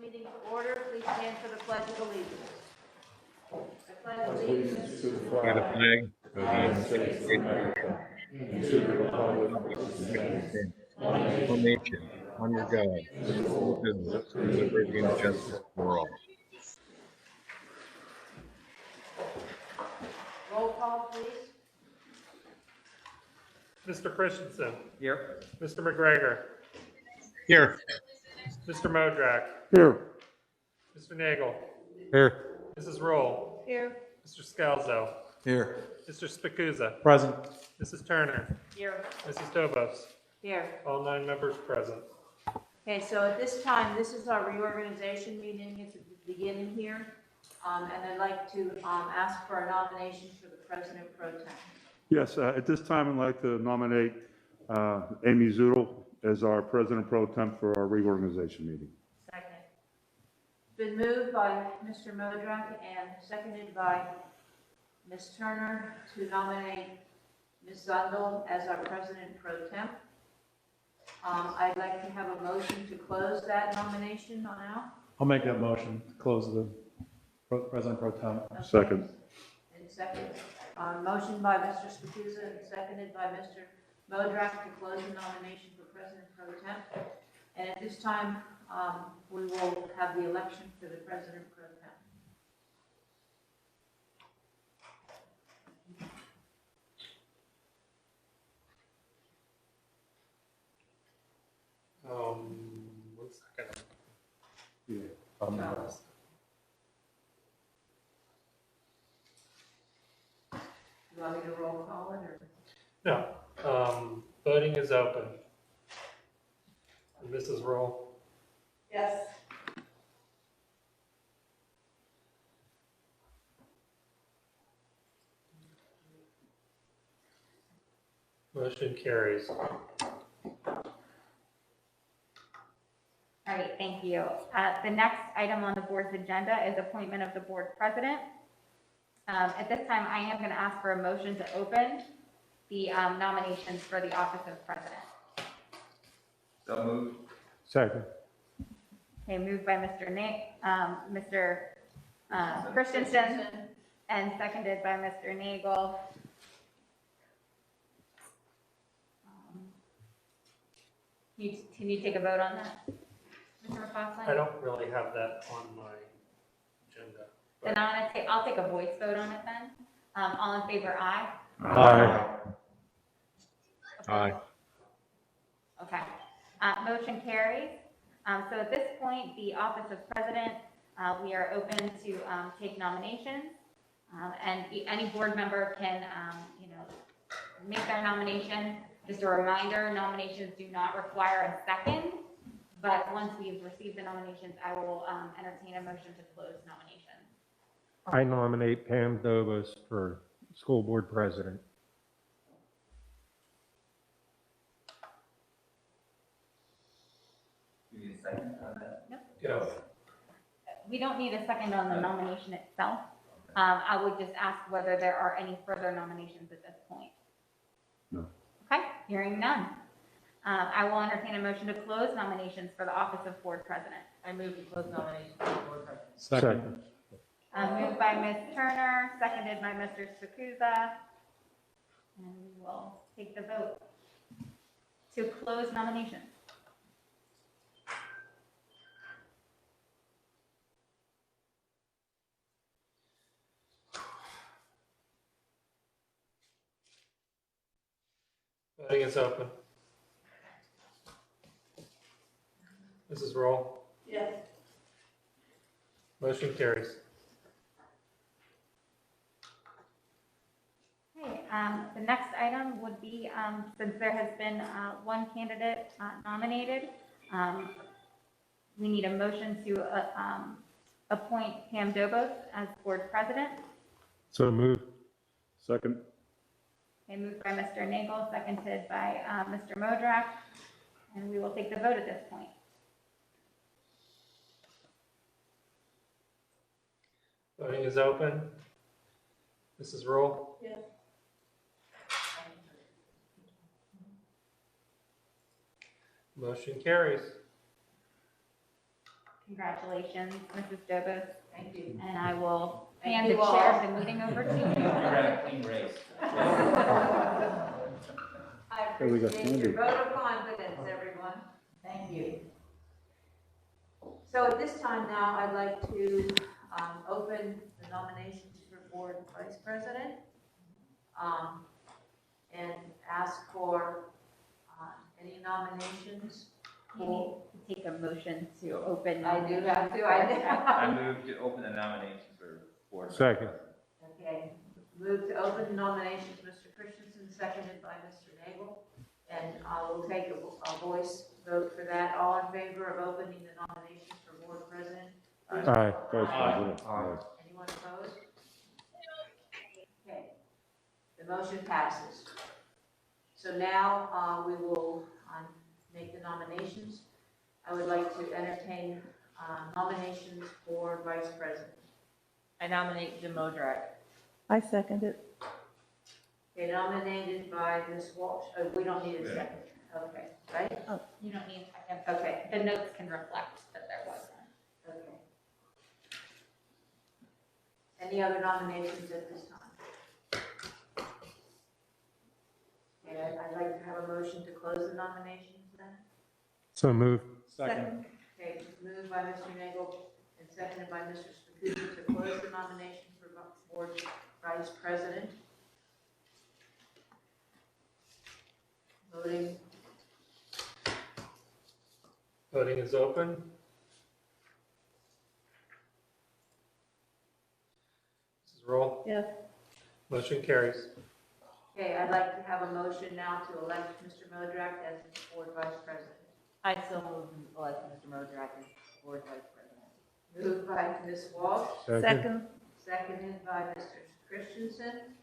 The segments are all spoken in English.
meeting to order. Please stand for the Pledge of Allegiance. I pledge allegiance to the By the flag flag of the of the United United States of America and to the republic for which it stands, one nation, under God, indivisible, with liberty and justice for all. Roll call, please. Mr. Christensen. Here. Mr. McGregor. Here. Mr. Modrak. Here. Mr. Nagel. Here. Mrs. Roll. Here. Mr. Scalzo. Here. Mr. Spicuzza. Present. Mrs. Turner. Here. Mrs. Dobos. Here. All 9 members present. Okay, so at this time, this is our reorganization meeting at the beginning here. And I'd like to ask for a nomination for the President Pro Tem. Yes, at this time, I'd like to nominate Amy Zoodle as our President Pro Tem for our reorganization meeting. Second. It's been moved by Mr. Modrak and seconded by Ms. Turner to nominate Ms. Zundel as our President Pro Tem. I'd like to have a motion to close that nomination now. I'll make that motion to close the President Pro Tem. Okay. Second. And second, motion by Mr. Spicuzza and seconded by Mr. Modrak to close the nomination for President Pro Tem. And at this time, we will have the election for the President Pro Tem. One second. Yeah. You want me to roll call it, or? No, voting is open. Mrs. Roll. Yes. Motion carries. All right, thank you. The next item on the board's agenda is appointment of the board president. At this time, I am going to ask for a motion to open the nominations for the office of president. So moved. Second. Okay, moved by Mr. Christensen and seconded by Mr. Nagel. Can you take a vote on that, Mr. McCausland? I don't really have that on my agenda. Then I'll take a voice vote on it then. All in favor, aye? Aye. Aye. Okay. Motion carries. So at this point, the office of president, we are open to take nominations. And any board member can, make their nomination. Just a reminder, nominations do not require a second. But once we've received the nominations, I will entertain a motion to close nominations. I nominate Pam Dobos for school board president. You need a second on that? Go. We don't need a second on the nomination itself. I would just ask whether there are any further nominations at this point. No. Okay, hearing none. I will entertain a motion to close nominations for the office of board president. I move to close nominations for board president. Second. Moved by Ms. Turner, seconded by Mr. Spicuzza. And we will take the vote to close nominations. Voting is open. Mrs. Roll. Yes. Motion carries. Okay, the next item would be, since there has been one candidate nominated, we need a motion to appoint Pam Dobos as board president. So moved. Second. Okay, moved by Mr. Nagel, seconded by Mr. Modrak, and we will take the vote at this point. Voting is open. Mrs. Roll. Yes. Motion carries. Congratulations, Mrs. Dobos, Thank you. and I will Thank hand the you all. chair of the meeting over to you. Ran a clean race. I There we go, appreciate your Sandy. vote of confidence, everyone. Thank you. So at this time now, I'd like to open the nominations for board vice president and ask for any nominations. You need to take a motion to open. I do have to, I move to open the nominations for board. Second. Okay, move to open nominations, Mr. Christensen, seconded by Mr. Nagel. And we'll take a voice vote for that. All in favor of opening the nominations for board president? Aye. Vice President. Anyone opposed? Okay, the motion passes. So now we will make the nominations. I would like to entertain nominations for vice president. I nominate Jim Modrak. I second it. Okay, nominated by Ms. Walsh. Oh, we don't need a second. Okay, right? You don't need a second. Okay, The notes can reflect that there was one. okay. Any other nominations at this time? Okay, I'd like to have a motion to close the nominations then. So moved. Second. Okay, moved by Mr. Nagel and seconded by Mr. Spacuzza to close the nomination for board vice president. Voting, Voting is open. Mrs. Roll, Yes. motion carries. okay, I'd like to have a motion now to elect Mr. Modrak as board vice president. I so move to elect Mr. Modrak as board vice president. Moved by Ms. Walsh, Second. seconded by Mr. Christensen.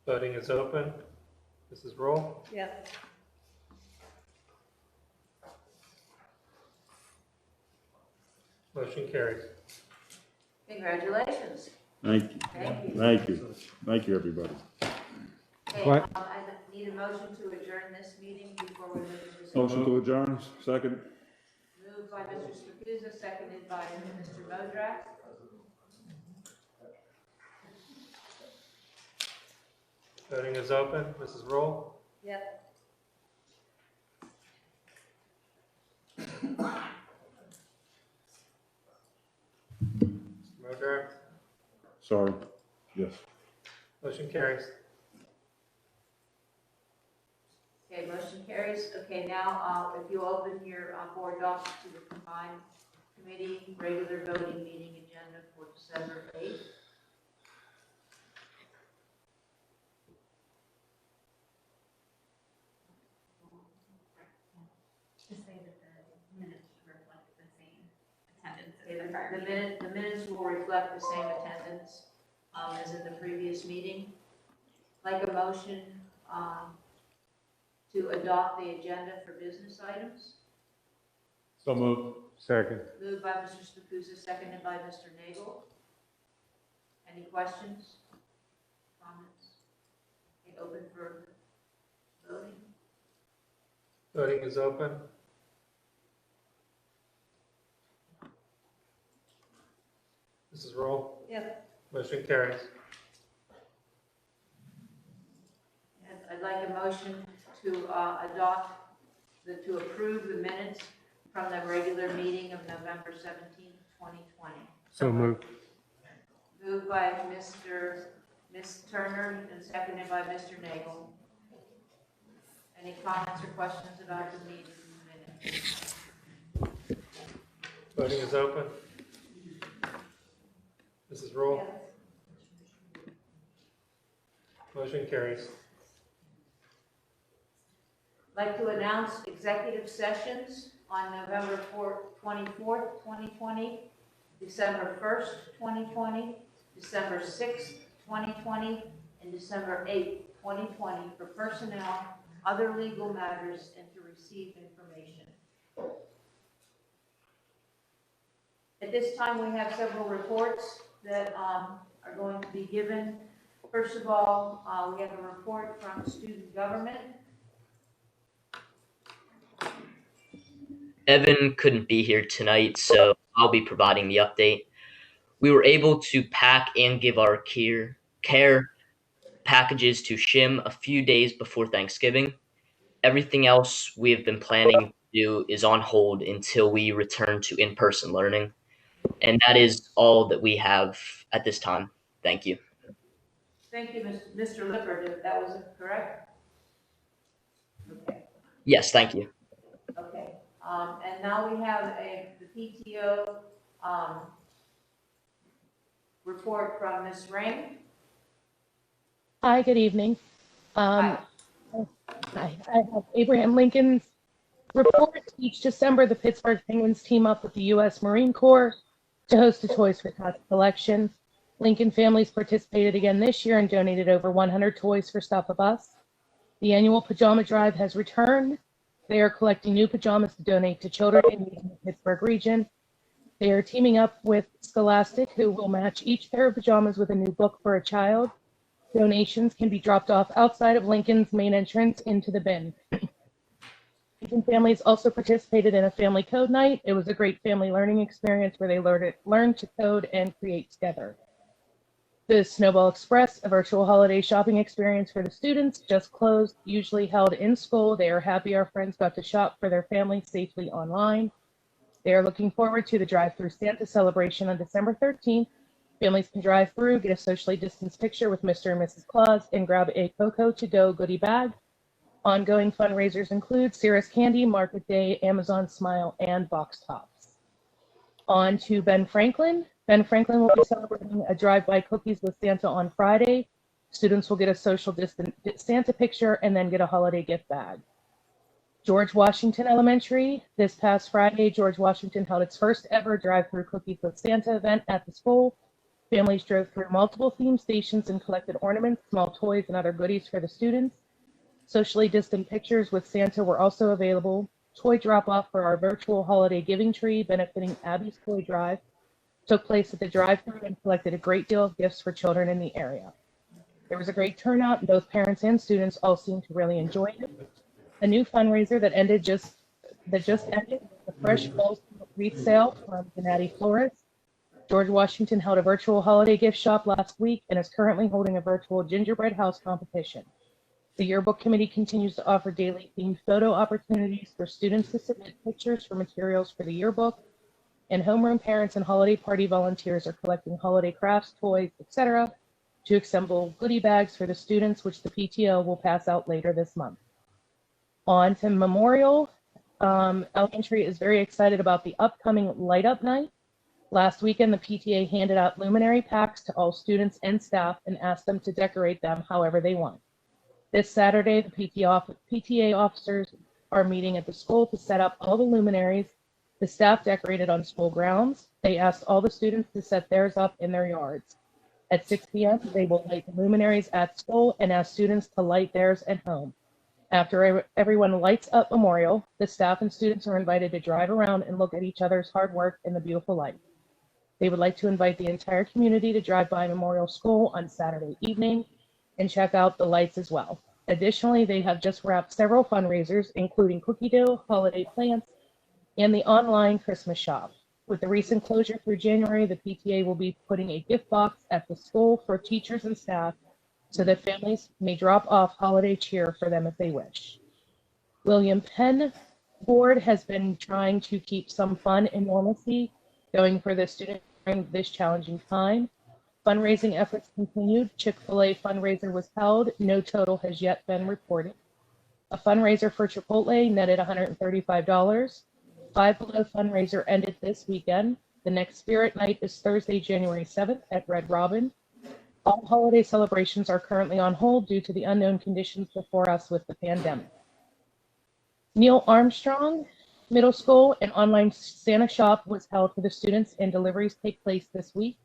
Voting is open. Mrs. Roll, Yes. motion carries. Congratulations. Thank you. Thank you. Thank you. Thank you, everybody. Okay, What? I need a motion to adjourn this meeting before we move to this. Motion to adjourn, second. Moved by Mr. Spacuzza, seconded by Mr. Modrak. Voting is open. Mrs. Roll, Yes. Mr. Modrak, Sorry. Yes. motion carries. Okay, motion carries. Okay, now, if you open your board docs to the combined committee regular voting meeting agenda for December 8th. Just say that the minutes reflect the same attendance as Okay, the prior meeting. the minutes will reflect the same attendance as in the previous meeting. Like a motion to adopt the agenda for business items. So moved. Second. Moved by Mr. Spacuzza, seconded by Mr. Nagel. Any questions? Comments? Okay, open for voting. Voting is open. Mrs. Roll, Yes. motion carries. And I'd like a motion to to approve the minutes from the regular meeting of November 17th, 2020. So moved. Moved by Ms. Turner and seconded by Mr. Nagel. Any comments or questions about the meeting minutes? Voting is open. Mrs. Roll, motion carries. I'd like to announce executive sessions on November 24th, 2020, December 1st, 2020, December 6th, 2020, and December 8th, 2020 for personnel, other legal matters, and to receive information. At this time, we have several reports that are going to be given. First of all, we have a report from student government. Evan couldn't be here tonight, so I'll be providing the update. We were able to pack and give our care packages to Shim a few days before Thanksgiving. Everything else we have been planning to do is on hold until we return to in-person learning. And that is all that we have at this time. Thank you. Thank you, Mr. Lippert. That was correct? Okay. Yes, thank you. Okay. And now we have the PTO report from Ms. Ring. Hi, good evening. Hi. I have Abraham Lincoln's report. Each December, the Pittsburgh Penguins team up with the U.S. Marine Corps to host a Toys for Tots collection. Lincoln families participated again this year and donated over 100 toys for Stop a Bus. The annual pajama drive has returned. They are collecting new pajamas to donate to children in need in the Pittsburgh region. They are teaming up with Scholastic, who will match each pair of pajamas with a new book for a child. Donations can be dropped off outside of Lincoln's main entrance into the bin. Lincoln families also participated in a family code night. It was a great family learning experience where they learned to code and create together. The Snowball Express, a virtual holiday shopping experience for the students, just closed, usually held in school. They are happy our friends got to shop for their family safely online. They are looking forward to the drive-through Santa celebration on December 13th. Families can drive through, get a socially distanced picture with Mr. and Mrs. Claus, and grab a Cocoa to-go goodie bag. Ongoing fundraisers include Cirrus Candy, Market Day, Amazon Smile, and Box Tops. On to Ben Franklin. Ben Franklin will be celebrating a drive-by cookies with Santa on Friday. Students will get a social distance Santa picture and then get a holiday gift bag. George Washington Elementary. This past Friday, George Washington held its first ever drive-through cookies with Santa event at the school. Families drove through multiple theme stations and collected ornaments, small toys, and other goodies for the students. Socially distant pictures with Santa were also available. Toy drop-off for our virtual holiday giving tree benefiting Abby's Toy Drive took place at the drive-thru and collected a great deal of gifts for children in the area. There was a great turnout, and both parents and students all seemed to really enjoy it. A new fundraiser that just ended, the Fresh Fall wreath sale from Gennady Florist. George Washington held a virtual holiday gift shop last week and is currently holding a virtual gingerbread house competition. The yearbook committee continues to offer daily themed photo opportunities for students to submit pictures for materials for the yearbook, and homeroom parents and holiday party volunteers are collecting holiday crafts, toys, etc. to assemble goodie bags for the students, which the PTO will pass out later this month. On to Memorial. Elementary is very excited about the upcoming Light Up Night. Last weekend, the PTA handed out luminary packs to all students and staff and asked them to decorate them however they want. This Saturday, the PTA officers are meeting at the school to set up all the luminaries. The staff decorated on school grounds. They asked all the students to set theirs up in their yards. At 6 p.m., they will light the luminaries at school and ask students to light theirs at home. After everyone lights up Memorial, the staff and students are invited to drive around and look at each other's hard work in the beautiful light. They would like to invite the entire community to drive by Memorial School on Saturday evening and check out the lights as well. Additionally, they have just wrapped several fundraisers, including cookie dough, holiday plants, and the online Christmas shop. With the recent closure through January, the PTA will be putting a gift box at the school for teachers and staff so that families may drop off holiday cheer for them if they wish. William Penn Board has been trying to keep some fun and normalcy going for the students during this challenging time. Fundraising efforts continued. Chick-fil-A fundraiser was held. No total has yet been reported. A fundraiser for Chipotle netted $135. Five Below fundraiser ended this weekend. The next Spirit Night is Thursday, January 7th at Red Robin. All holiday celebrations are currently on hold due to the unknown conditions before us with the pandemic. Neil Armstrong Middle School, an online Santa shop was held for the students and deliveries take place this week.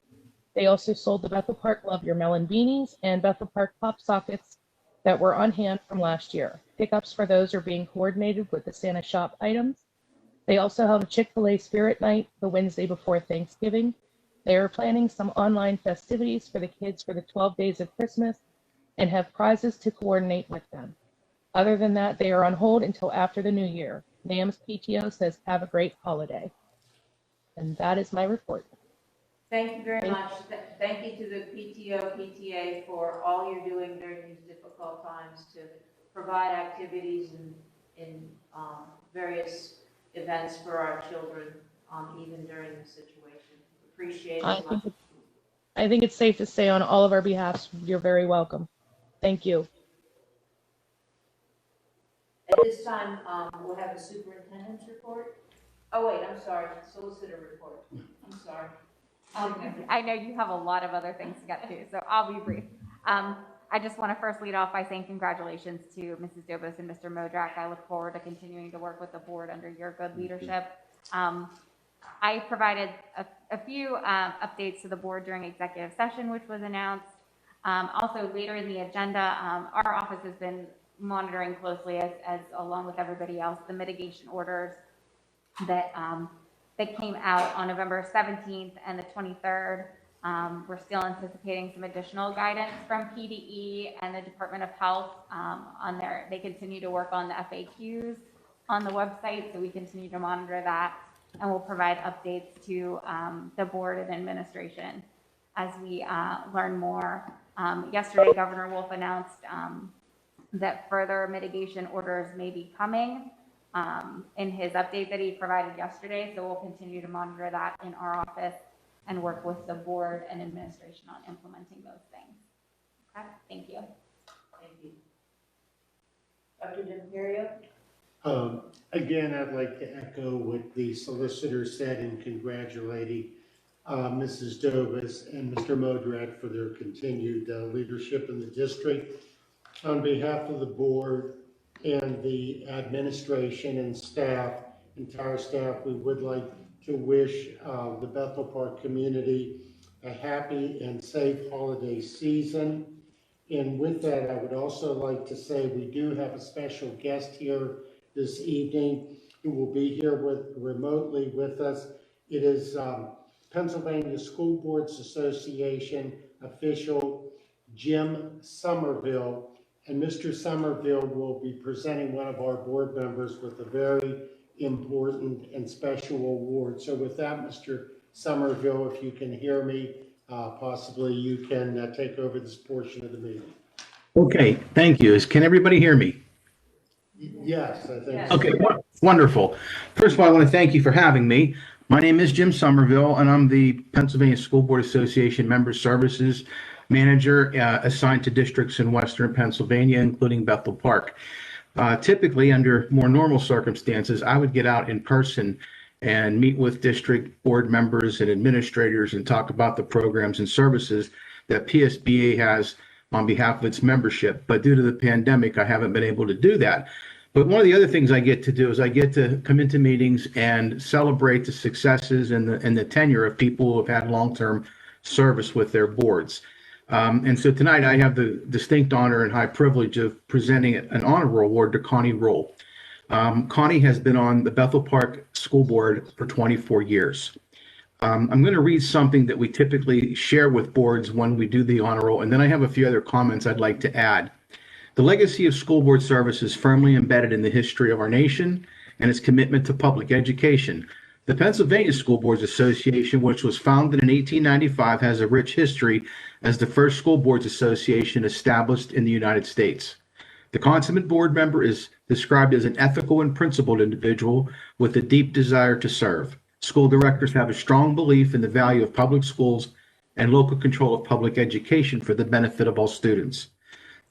They also sold the Bethel Park Love Your Melon beanies and Bethel Park pop sockets that were on hand from last year. Pickups for those are being coordinated with the Santa shop items. They also held a Chick-fil-A Spirit Night the Wednesday before Thanksgiving. They are planning some online festivities for the kids for the 12 days of Christmas and have prizes to coordinate with them. Other than that, they are on hold until after the new year. NAMS PTO says have a great holiday. And that is my report. Thank you very much. Thank you to the PTO, PTA for all you're doing during these difficult times to provide activities and various events for our children, even during the situation. Appreciate it. I think it's safe to say on all of our behalfs, you're very welcome. Thank you. At this time, we'll have a superintendent's report. Oh, wait, I'm sorry, solicitor report. I'm sorry. I know you have a lot of other things to get to, so I'll be brief. I just want to first lead off by saying congratulations to Mrs. Dobos and Mr. Modrak. I look forward to continuing to work with the board under your good leadership. I provided a few updates to the board during executive session, which was announced. Also, later in the agenda, our office has been monitoring closely, as along with everybody else, the mitigation orders that came out on November 17th and the 23rd. We're still anticipating some additional guidance from PDE and the Department of Health on their. They continue to work on the FAQs on the website, so we continue to monitor that, and we'll provide updates to the board and administration as we learn more. Yesterday, Governor Wolf announced that further mitigation orders may be coming in his update that he provided yesterday. So we'll continue to monitor that in our office and work with the board and administration on implementing those things. Okay, thank you. Thank you. Dr. D'Imperio? Again, I'd like to echo what the solicitor said in congratulating Mrs. Dobos and Mr. Modrak for their continued leadership in the district. On behalf of the board and the administration and staff, entire staff, we would like to wish the Bethel Park community a happy and safe holiday season. And with that, I would also like to say we do have a special guest here this evening who will be here remotely with us. It is Pennsylvania School Boards Association official Jim Somerville. And Mr. Somerville will be presenting one of our board members with a very important and special award. So with that, Mr. Somerville, if you can hear me, possibly you can take over this portion of the meeting. Okay, thank you. Can everybody hear me? Yes, I think Yes. so. Okay, wonderful. First of all, I want to thank you for having me. My name is Jim Somerville, and I'm the Pennsylvania School Board Association Member Services Manager assigned to districts in Western Pennsylvania, including Bethel Park. Typically, under more normal circumstances, I would get out in person and meet with district board members and administrators and talk about the programs and services that PSBA has on behalf of its membership. But due to the pandemic, I haven't been able to do that. But one of the other things I get to do is I get to come into meetings and celebrate the successes and the tenure of people who have had long-term service with their boards. And so tonight I have the distinct honor and high privilege of presenting an honor award to Connie Roll. Connie has been on the Bethel Park School Board for 24 years. I'm going to read something that we typically share with boards when we do the honor roll, and then I have a few other comments I'd like to add. The legacy of school board service is firmly embedded in the history of our nation and its commitment to public education. The Pennsylvania School Boards Association, which was founded in 1895, has a rich history as the first school boards association established in the United States. The consummate board member is described as an ethical and principled individual with a deep desire to serve. School directors have a strong belief in the value of public schools and local control of public education for the benefit of all students.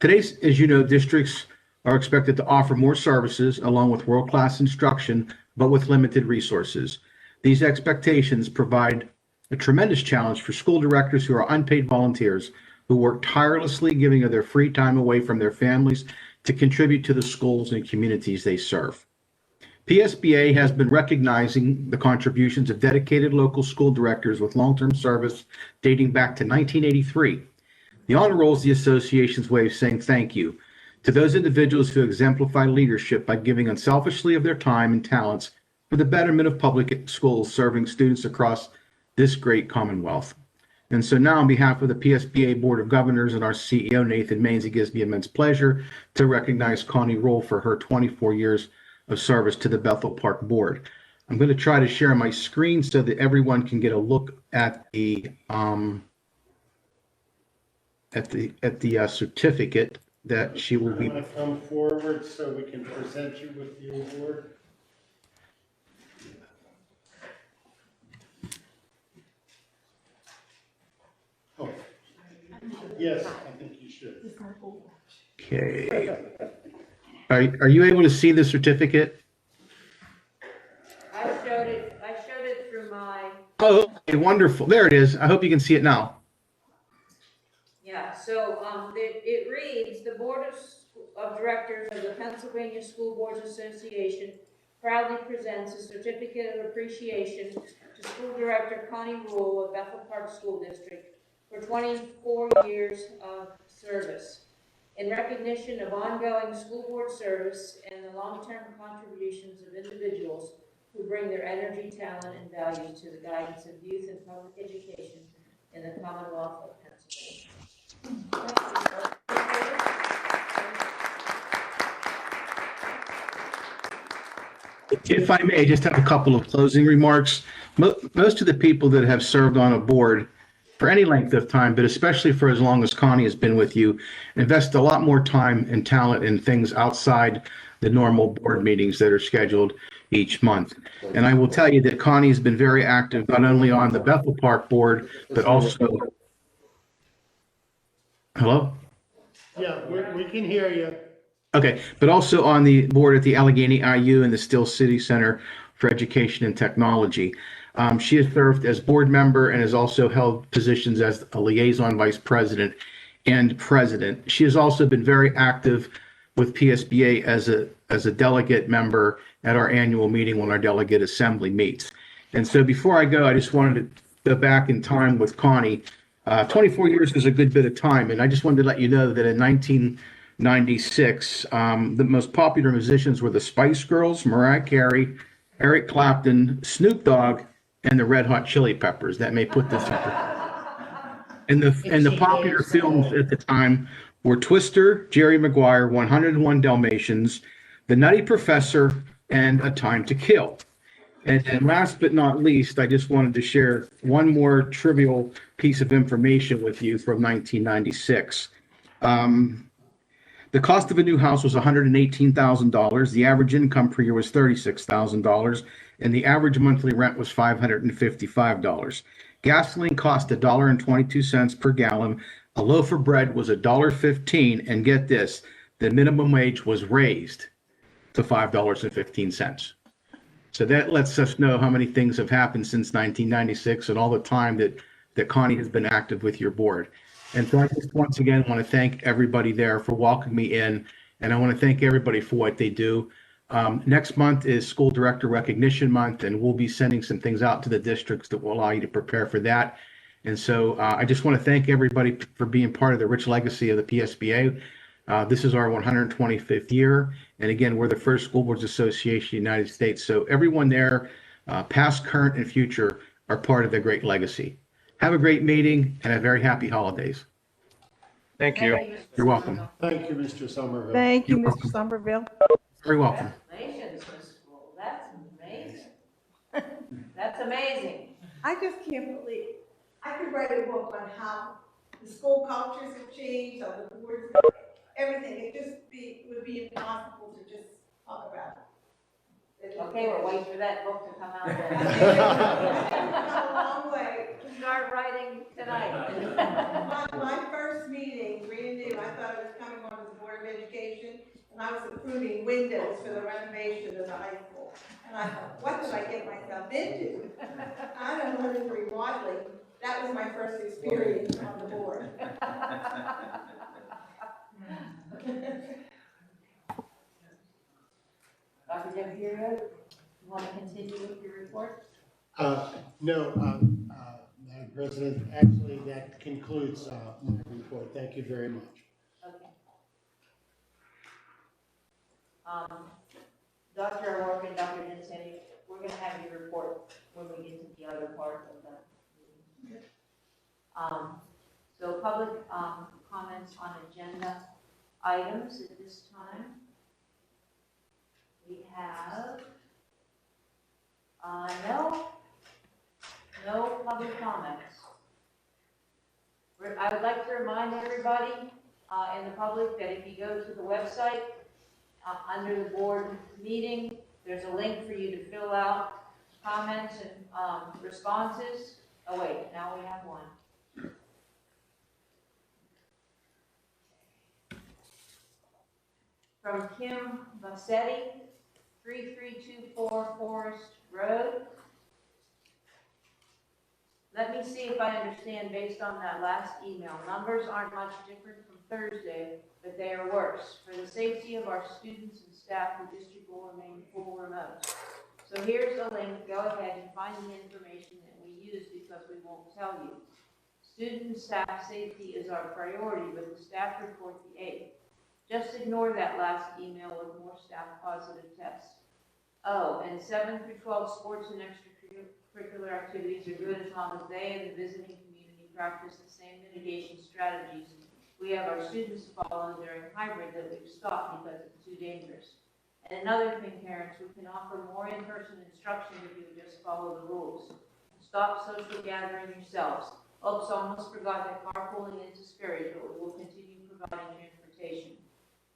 Today, as you know, districts are expected to offer more services along with world-class instruction, but with limited resources. These expectations provide a tremendous challenge for school directors who are unpaid volunteers who work tirelessly, giving of their free time away from their families to contribute to the schools and communities they serve. PSBA has been recognizing the contributions of dedicated local school directors with long-term service dating back to 1983. The honor roll is the association's way of saying thank you to those individuals who exemplify leadership by giving unselfishly of their time and talents for the betterment of public schools serving students across this great Commonwealth. And so now on behalf of the PSBA Board of Governors and our CEO, Nathan Maines, it gives me immense pleasure to recognize Connie Roll for her 24 years of service to the Bethel Park Board. I'm going to try to share my screen so that everyone can get a look at the certificate that she will be. You want to come forward so we can present you with the award? Oh, yes, I think you should. Okay. Are you able to see the certificate? I showed it through my, Oh, okay, wonderful. There it is. I hope you can see it now. yeah, so, it reads, the Board of Directors of the Pennsylvania School Boards Association proudly presents a certificate of appreciation to School Director Connie Rule of Bethel Park School District for 24 years of service. In recognition of ongoing school board service and the long-term contributions of individuals who bring their energy, talent, and values to the guidance of youth and public education in the Commonwealth of Pennsylvania. If I may, just have a couple of closing remarks. Most of the people that have served on a board for any length of time, but especially for as long as Connie has been with you, invest a lot more time and talent in things outside the normal board meetings that are scheduled each month. And I will tell you that Connie has been very active, not only on the Bethel Park Board, but also. Hello? Yeah, we can hear you. Okay, but also on the board at the Allegheny IU and the Still City Center for Education and Technology. She has served as board member and has also held positions as a liaison vice president and president. She has also been very active with PSBA as a delegate member at our annual meeting when our delegate assembly meets. And so before I go, I just wanted to go back in time with Connie. 24 years is a good bit of time, and I just wanted to let you know that in 1996, the most popular musicians were the Spice Girls, Mariah Carey, Eric Clapton, Snoop Dogg, and the Red Hot Chili Peppers. That may put this in the popular films at the time were Twister, Jerry Maguire, 101 Dalmatians, The Nutty Professor, and A Time to Kill. And last but not least, I just wanted to share one more trivial piece of information with you from 1996. The cost of a new house was $118,000. The average income per year was $36,000, and the average monthly rent was $555. Gasoline cost $1.22 per gallon. A loaf of bread was $1.15, and get this, the minimum wage was raised to $5.15. So that lets us know how many things have happened since 1996 and all the time that Connie has been active with your board. And so I just once again want to thank everybody there for welcoming me in, and I want to thank everybody for what they do. Next month is School Director Recognition Month, and we'll be sending some things out to the districts that will allow you to prepare for that. And so I just want to thank everybody for being part of the rich legacy of the PSBA. This is our 125th year. And again, we're the first School Boards Association in the United States. So everyone there, past, current, and future, are part of the great legacy. Have a great meeting and a very happy holidays. Thank you. You're welcome. Thank you, Mr. Somerville. Thank you, You're Mr. Somerville. Very welcome. Congratulations, Ms. Rule. That's amazing. That's amazing. I just can't believe, I could write a book on how the school cultures have changed, how the boards, everything. Would be impossible to just talk about it. Okay, we're waiting for that book to come out. Come a long way. Start writing tonight. My first meeting, brand new, I thought I was coming on as the Board of Education, and I was approving windows for the renovation of the high school. And I thought, what did I get myself into? I don't know, it's remodeling. That was my first experience on the board. Dr. Demirel, you want to continue with your report? No, Madam President, actually, that concludes my report. Thank you very much. Okay. Dr. O'Rourke and Dr. Dinsany, we're going to have your report when we get to the other part of the meeting. So public comments on agenda items at this time. We have, no public comments. I would like to remind everybody, in the public that if you go to the website, under the board meeting, there's a link for you to fill out comments and, responses. Oh wait, now we have one. From Kim Vassetti, 3324 Forest Road. Let me see if I understand based on that last email. Numbers aren't much different from Thursday, but they are worse. For the safety of our students and staff, the district will remain full remote. So here's the link. Go ahead and find the information that we use because we won't tell you. Student and staff safety is our priority, but the staff report the 8th. Just ignore that last email with more staff positive tests. Oh, and 7 through 12 sports and extracurricular activities are good as long as they and the visiting community practice the same mitigation strategies we have our students follow during hybrid that we've stopped because it's too dangerous. And another thing, parents, we can offer more in-person instruction if you would just follow the rules. Stop social gathering yourselves. Oops, almost forgot that carpooling is discouraged, but we will continue providing transportation.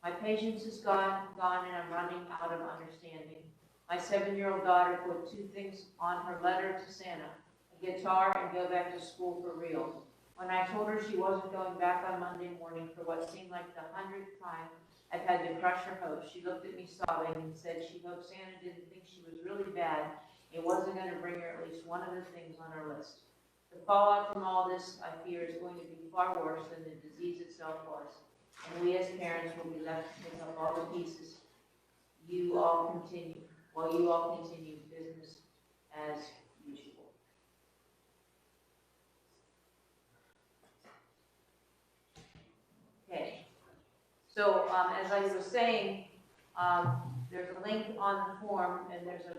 My patience is gone, and I'm running out of understanding. My 7-year-old daughter put 2 things on her letter to Santa, a guitar and go back to school for real. When I told her she wasn't going back on Monday morning for what seemed like the 100th time I've had to crush her hopes, she looked at me sobbing and said she hoped Santa didn't think she was really bad. It wasn't going to bring her at least one of the things on her list. The fallout from all this, I fear, is going to be far worse than the disease itself was. And we as parents will be left to pick up all the pieces while you all continue business as usual. Okay. So, as I was saying, there's a link on the form, and there's an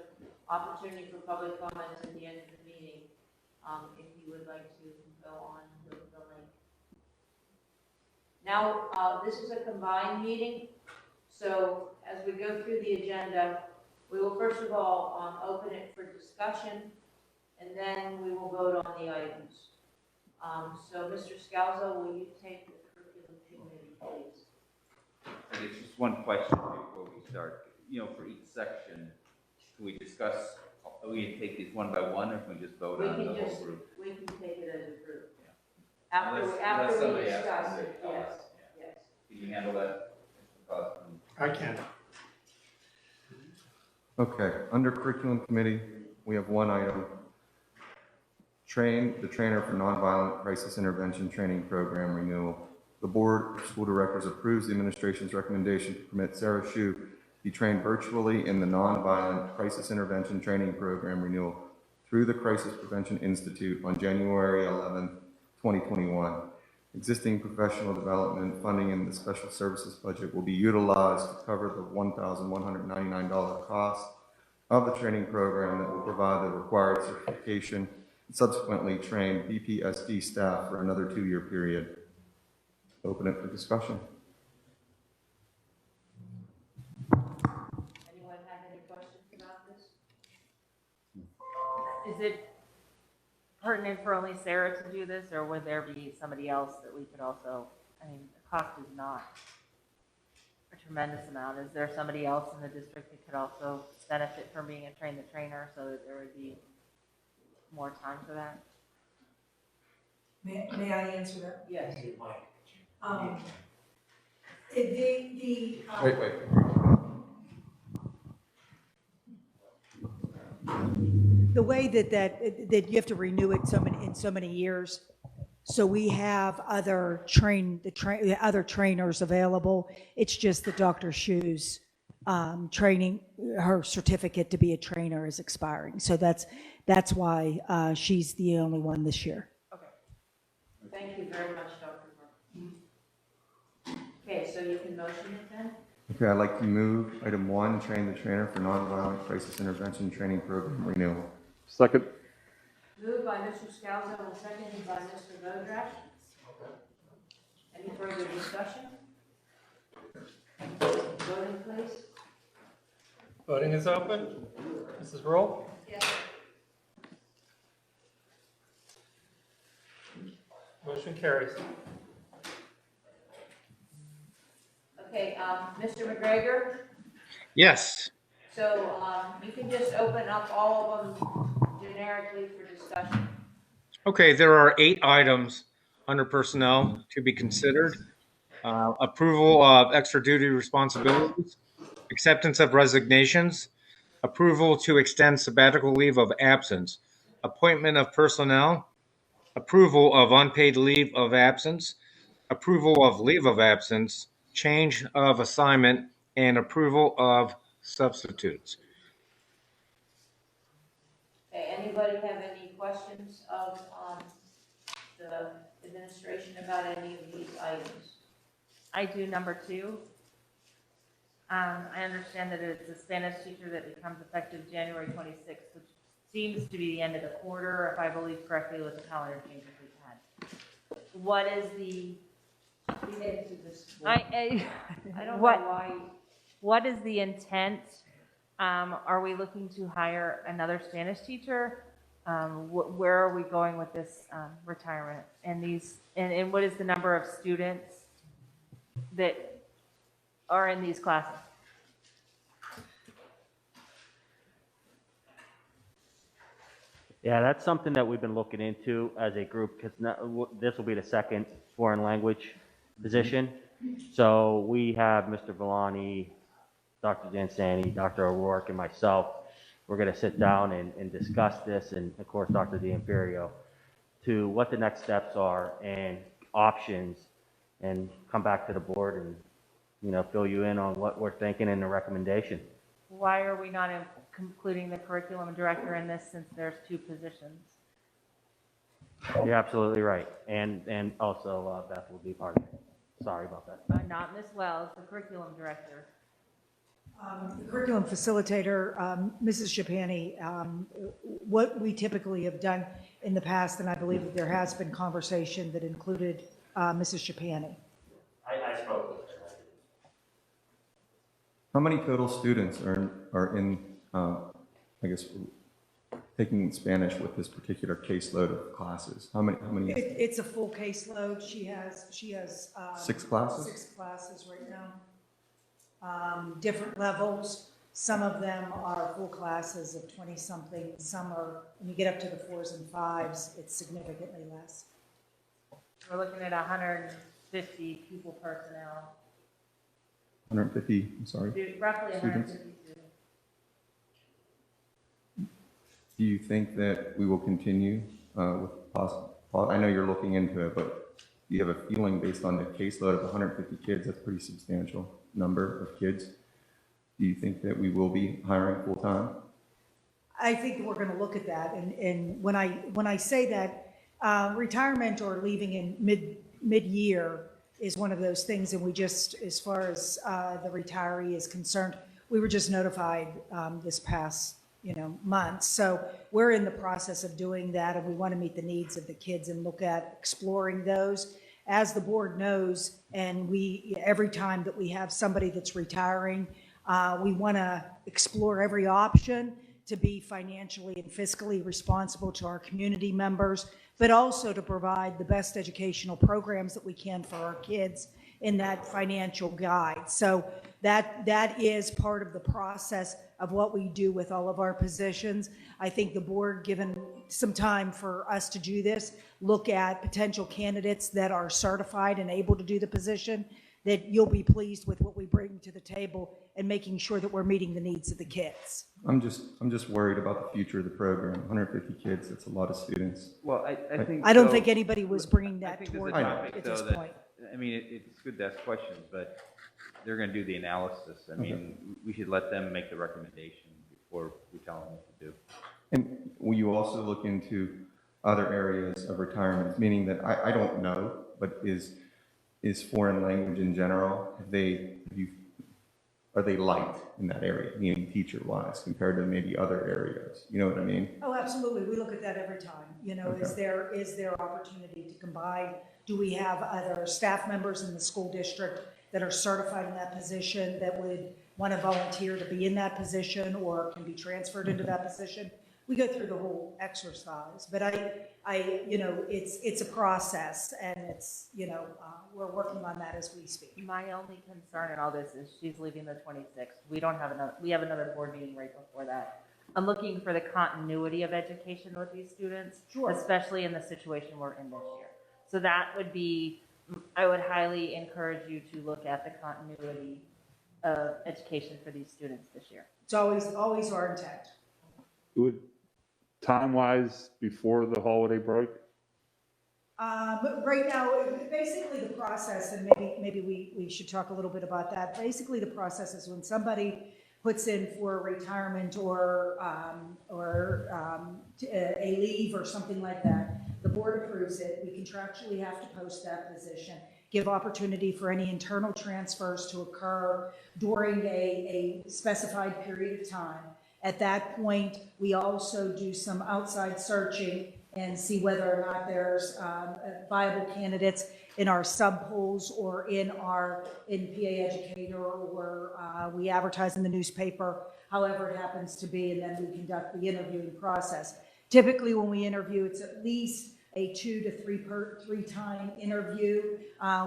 opportunity for public comments at the end of the meeting, if you would like to go on with the link. Now, this is a combined meeting, so as we go through the agenda, we will first of all open it for discussion, and then we will vote on the items. So, Mr. Scalzo, will you take the curriculum committee, please? I guess just one question before we start. You know, for each section, can we discuss, are we gonna take these one by one, or can we just vote on the whole group? We can take it as a group. Yeah. After Unless we somebody has to discuss say it, comment. yes, yes. Can you handle that, Mr. Cosman? I can. Okay, under curriculum committee, we have one item. Train the trainer for nonviolent crisis intervention training program renewal. The board of school directors approves the administration's recommendation to permit Sarah Shu be trained virtually in the nonviolent crisis intervention training program renewal through the Crisis Prevention Institute on January 11, 2021. Existing professional development funding in the special services budget will be utilized to cover the $1,199 cost of the training program that will provide the required certification and subsequently train BPSD staff for another 2-year period. Open it for discussion. Anyone have any questions about this? Is it pertinent for only Sarah to do this, or would there be somebody else that we could also, I mean, the cost is not a tremendous amount. Is there somebody else in the district that could also benefit from being a train-the-trainer so that there would be more time for that? May I answer that? Yes. Wait. The way that you have to renew it in so many years. So we have other trainers available. It's just that Dr. Shu's training, her certificate to be a trainer is expiring. So that's why she's the only one this year. Okay. Thank you very much, Dr. Burke. Okay, so you can motion it then? Okay, I'd like to move item 1, train the trainer for nonviolent crisis intervention training program renewal. Second. Moved by Mr. Scalzo and seconded by Mr. Bodrak. Any further discussion? Voting, please. Voting is open. Mrs. Rule? Yes. Motion carries. Okay, Mr. McGregor, Yes. so, you can just open up all of them generically for discussion. Okay, there are 8 items under personnel to be considered. Approval of extra duty responsibilities, acceptance of resignations, approval to extend sabbatical leave of absence, appointment of personnel, approval of unpaid leave of absence, approval of leave of absence, change of assignment, and approval of substitutes. Okay, anybody have any questions of, the administration about any of these items? I do number 2. I understand that it's a Spanish teacher that becomes effective January 26th, which seems to be the end of the quarter, if I believe correctly with the calendar changes we've had. What is the, We didn't do this. I don't know what, why. what is the intent? Are we looking to hire another Spanish teacher? Where are we going with this retirement? And these, and what is the number of students that are in these classes? Yeah, that's something that we've been looking into as a group, because this will be the second foreign language position. So we have Mr. Villani, Dr. Jansani, Dr. O'Rourke, and myself. We're going to sit down and discuss this, and of course, Dr. D'Imperio, to what the next steps are and options, and come back to the board and, you know, fill you in on what we're thinking and the recommendation. Why are we not including the curriculum director in this, since there's 2 positions? You're absolutely right. And also Beth will be part of it. Sorry about that. Not Ms. Wells, the curriculum director. The curriculum facilitator, Mrs. Shapani, what we typically have done in the past, and I believe that there has been conversation that included Mrs. Shapani. I spoke with her. How many total students are in, I guess, taking Spanish with this particular caseload of classes? How many? It's a full caseload. She has 6 classes? 6 classes right now. Different levels. Some of them are full classes of 20-something. Some are, when you get up to the 4s and 5s, it's significantly less. We're looking at 150 pupil personnel. 150, I'm sorry. Roughly Students? 150 students. Do you think that we will continue with possible, I know you're looking into it, but do you have a feeling based on the caseload of 150 kids, that's a pretty substantial number of kids? Do you think that we will be hiring full-time? I think we're going to look at that. And when I say that, retirement or leaving in mid-year is one of those things. And we just, as far as the retiree is concerned, we were just notified this past month. So we're in the process of doing that, and we want to meet the needs of the kids and look at exploring those. As the board knows, and every time that we have somebody that's retiring, we want to explore every option to be financially and fiscally responsible to our community members, but also to provide the best educational programs that we can for our kids in that financial guide. So that is part of the process of what we do with all of our positions. I think the board, given some time for us to do this, look at potential candidates that are certified and able to do the position, that you'll be pleased with what we bring to the table and making sure that we're meeting the needs of the kids. I'm just worried about the future of the program. 150 kids, that's a lot of students. Well, I think. I don't think anybody was bringing that toward toward at this point. I mean, it's good to ask questions, but they're going to do the analysis. I mean, we should let them make the recommendation before we tell them what to do. And will you also look into other areas of retirement, meaning that I don't know, but is foreign language in general, are they light in that area, meaning teacher-wise, compared to maybe other areas? You know what I mean? Oh, absolutely. We look at that every time. Okay. Is there opportunity to combine? Do we have other staff members in the school district that that are certified in that position that would want to volunteer to be in that position or can be transferred into that position. We go through the whole exercise, but it's a process, and it's, we're working on that as we speak. My only concern in all this is she's leaving the 26th. We have another board meeting right before that. I'm looking for the continuity of education with these students, Sure. especially in the situation we're in this year. So that would be, I would highly encourage you to look at the continuity of education for these students this year. It's always our intent. Would, time-wise, before the holiday break? But right now, basically the process, and maybe we should talk a little bit about that. Basically, the process is when somebody puts in for retirement or a leave or something like that, the board approves it. We contractually have to post that position, give opportunity for any internal transfers to occur during a specified period of time. At that point, we also do some outside searching and see whether or not there's viable candidates in our sub polls or in PA Educator, or we advertise in the newspaper, however it happens to be, and then we conduct the interviewing process. Typically, when we interview, it's at least a 2 to 3 time interview.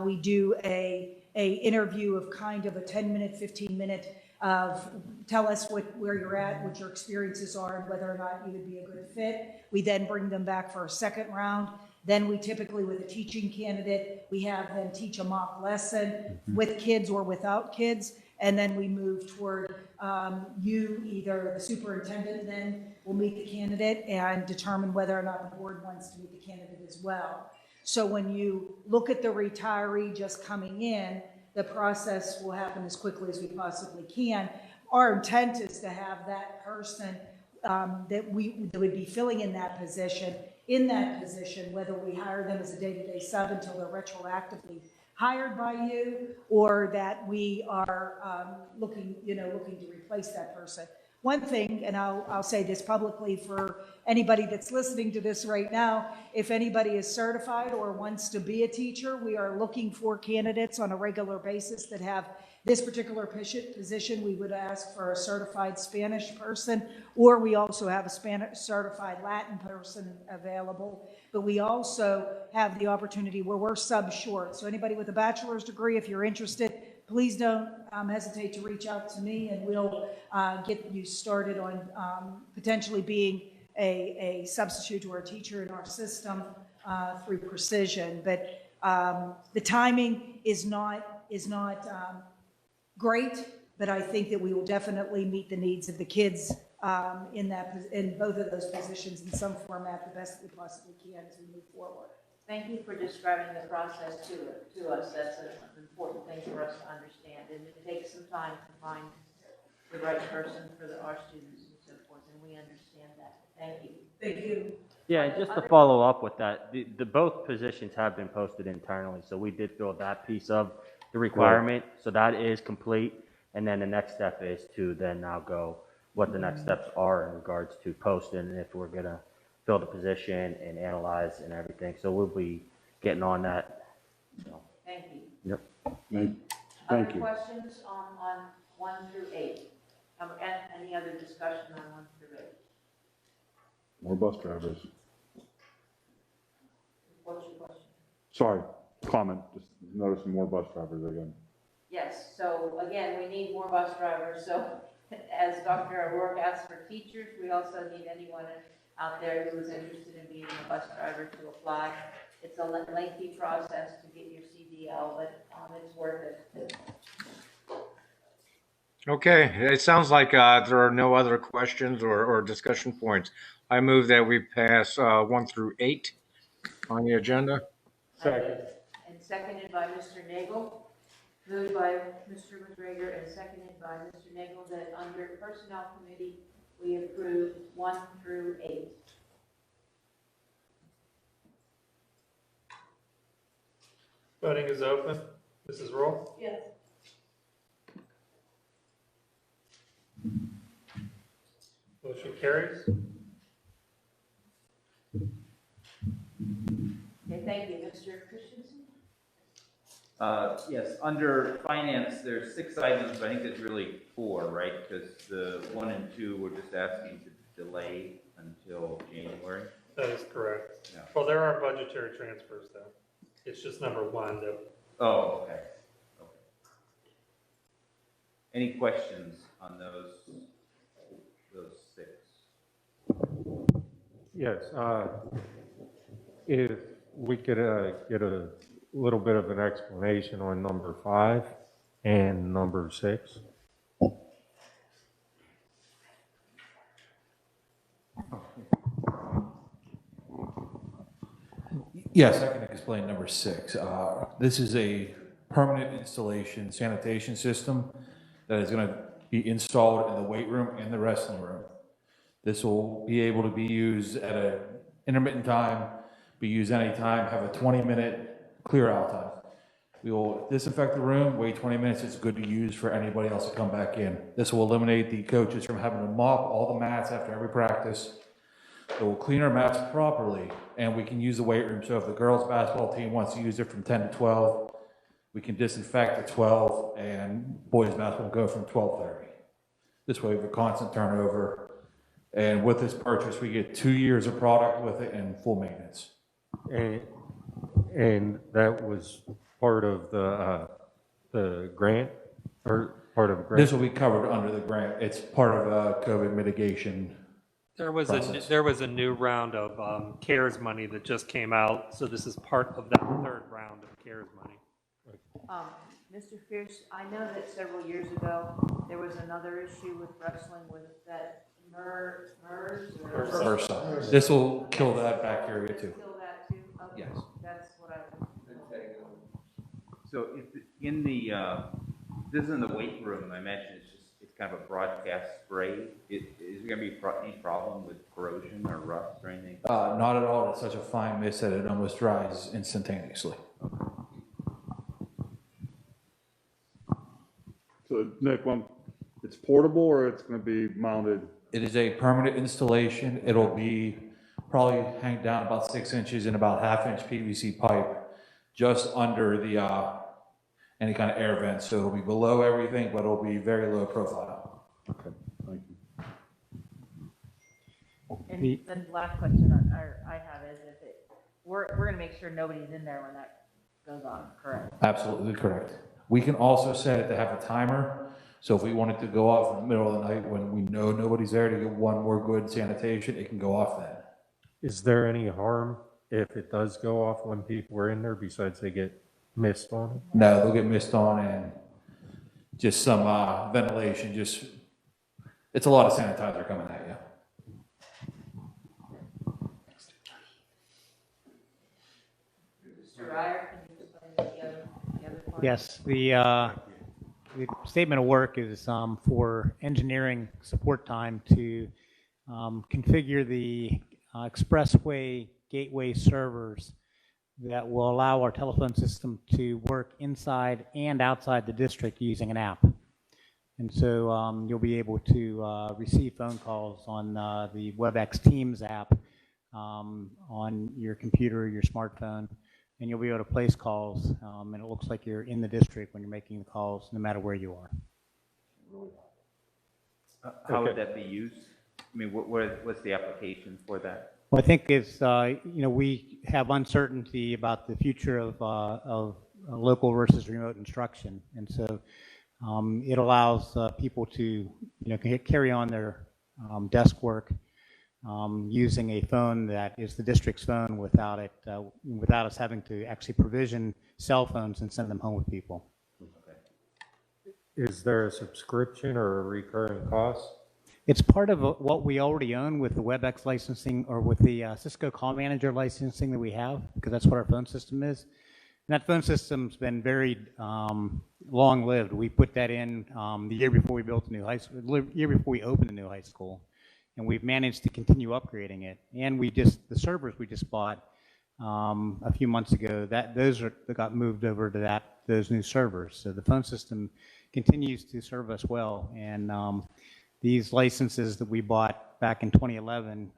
We do a interview of kind of a 10-minute, 15-minute of tell us where you're at, what your experiences are, and whether or not you would be a good fit. We then bring them back for a second round. Then we typically, with a teaching candidate, we have them teach a mock lesson with kids or without kids. And then we move toward either the superintendent then will meet the candidate and determine whether or not the board wants to meet the candidate as well. So when you look at the retiree just coming in, the process will happen as quickly as we possibly can. Our intent is to have that person that would be filling in that position, whether we hire them as a day-to-day sub until they're retroactively hired by you, or that we are looking to replace that person. One thing, and I'll say this publicly for anybody that's listening to this right now, if anybody is certified or wants to be a teacher, we are looking for candidates on a regular basis that have this particular position. We would ask for a certified Spanish person, or we also have a Spanish certified Latin person available. But we also have the opportunity where we're sub short. So anybody with a bachelor's degree, if you're interested, please don't hesitate to reach out to me, and we'll get you started on potentially being a substitute or a teacher in our system through Precision. But the timing is not great, but I think that we will definitely meet the needs of the kids in both of those positions in some format the best we possibly can as we move forward. Thank you for describing the process to us. That's an important thing for us to understand. And it takes some time to find the right person for our students and so forth, and we understand that. Thank you. Thank you. Yeah, and just to follow up with that, the both positions have been posted internally, so we did fill that piece of the requirement, so that is complete. And then the next step is to then now go what the next steps are in regards to posting, and if we're gonna fill the position and analyze and everything. So we'll be getting on that. So. Thank you. Yep. Thank you. Other questions on 1 through 8? And any other discussion on 1 through 8? More bus drivers. What's your question? Sorry, comment, just noticing more bus drivers again. Yes, so again, we need more bus drivers. So as Dr. O'Rourke asked for teachers, we also need anyone out there who is interested in being a bus driver to apply. It's a lengthy process to get your CDL, but it's worth it. Okay, it sounds like there are no other questions or discussion points. I move that we pass 1 through 8 on the agenda. Second. And seconded by Mr. Nagel. Moved by Mr. McGregor and seconded by Mr. Nagel that under Personnel Committee, we approve 1 through 8. Voting is open. Mrs. Roll? Yes. Motion carries. Okay, thank you. Mr. Christensen? Yes, under finance, there's 6 items, but I think there's really 4, right? Because the 1 and 2, we're just asking to delay until January. That is correct. Yeah. Well, there are budgetary transfers though. It's just number 1 that. Oh, okay. Any questions on those 6? Yes, if we could get a little bit of an explanation on number 5 and number 6. Yes, I can explain number 6. This is a permanent installation sanitation system that is going to be installed in the weight room and the wrestling room. This will be able to be used at an intermittent time, be used anytime, have a 20-minute clear out time. We will disinfect the room, wait 20 minutes, it's good to use for anybody else to come back in. This will eliminate the coaches from having to mop all the mats after every practice. It will clean our mats properly, and we can use the weight room. So if the girls' basketball team wants to use it from 10 to 12, we can disinfect at 12, and boys' basketball will go from 12:30. This way we have a constant turnover. And with this purchase, we get 2 years of product with it and full maintenance. And that was part of the grant, or part of a grant? This will be covered under the grant. It's part of a COVID mitigation There was process. there was a new round of CARES money that just came out, so this is part of that 3rd round of CARES money. Mr. Fierce, I know that several years ago, there was another issue with wrestling with that MERS or? MRSA. This will kill that bacteria too. Kill that too? Okay. Yes. That's what I. So if in the, this is in the weight room, I imagine it's kind of a broadcast spray. Is there going to be any problem with corrosion or rust or anything? Not at all. It's such a fine mist that it almost dries instantaneously. So Nick, it's portable or it's going to be mounted? It is a permanent installation. It'll be probably hang down about 6 inches in about 1/2 inch PVC pipe just under the any kind of air vent. So it'll be below everything, but it'll be very low profile. Okay, thank you. And the last question I have is if we're going to make sure nobody's in there when that goes on, correct? Absolutely correct. We can also set it to have a timer. So if we want it to go off in the middle of the night when we know nobody's there to get one more good sanitation, it can go off then. Is there any harm if it does go off when people are in there besides they get mist on it? No, they'll get mist on and just some ventilation. It's a lot of sanitizer coming at you. Mr. Ryer, can you explain the other part? Yes, the statement of work is for engineering support time to configure the expressway gateway servers that will allow our telephone system to work inside and outside the district using an app. And so you'll be able to receive phone calls on the WebEx Teams app on your computer or your smartphone. And you'll be able to place calls, and it looks like you're in the district when you're making the calls, no matter where you are. How would that be used? I mean, what's the application for that? Well, I think it's, we have uncertainty about the future of local versus remote instruction. And so it allows people to, carry on their desk work using a phone that is the district's phone without us having to actually provision cell phones and send them home with people. Is there a subscription or a recurring cost? It's part of what we already own with the WebEx licensing or with the Cisco Call Manager licensing that we have, because that's what our phone system is. And that phone system's been very long-lived. We put that in the year before we built a new high school, the year before we opened a new high school. And we've managed to continue upgrading it. And the servers we just bought a few months ago, that got moved over to those new servers. So the phone system continues to serve us well. And these licenses that we bought back in 2011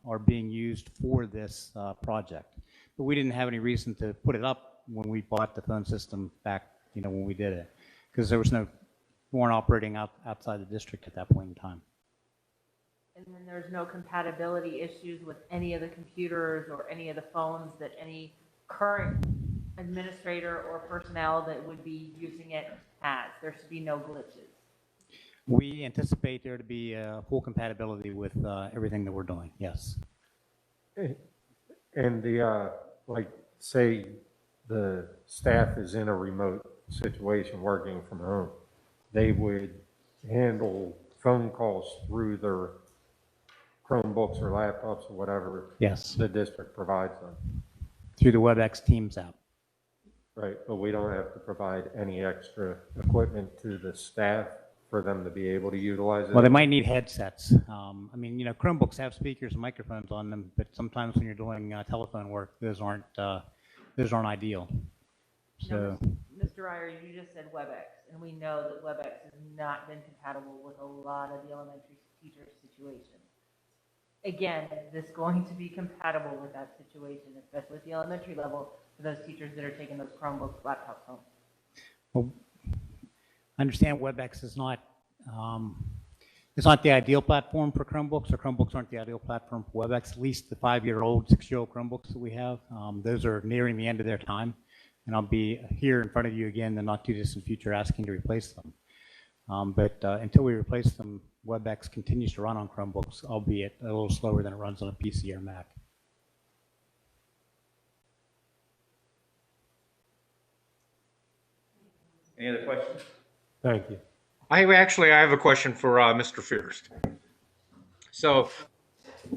are being used for this project. But we didn't have any reason to put it up when we bought the phone system back, when we did it, because there was weren't operating outside the district at that point in time. And then there's no compatibility issues with any of the computers or any of the phones that any current administrator or personnel that would be using it has. There should be no glitches. We anticipate there to be full compatibility with everything that we're doing, yes. And like, say the staff is in a remote situation working from home, they would handle phone calls through their Chromebooks or laptops or whatever Yes. the district provides them. Through the WebEx Teams app. Right, but we don't have to provide any extra equipment to the staff for them to be able to utilize it? Well, they might need headsets. Chromebooks have speakers and microphones on them, but sometimes when you're doing telephone work, those aren't ideal. So, Mr. Ryer, you just said WebEx, and we know that WebEx has not been compatible with a lot of the elementary teacher situations. Again, is this going to be compatible with that situation, especially at the elementary level, for those teachers that are taking those Chromebooks, laptops home? well, I understand WebEx is not, it's not the ideal platform for Chromebooks, or Chromebooks aren't the ideal platform for WebEx. At least the 5-year-old, 6-year-old Chromebooks that we have, those are nearing the end of their time. And I'll be here in front of you again in the not too distant future asking to replace them. But until we replace them, WebEx continues to run on Chromebooks, albeit a little slower than it runs on a PC or Mac. Any other questions? Thank you. I have a question for Mr. Fierst. So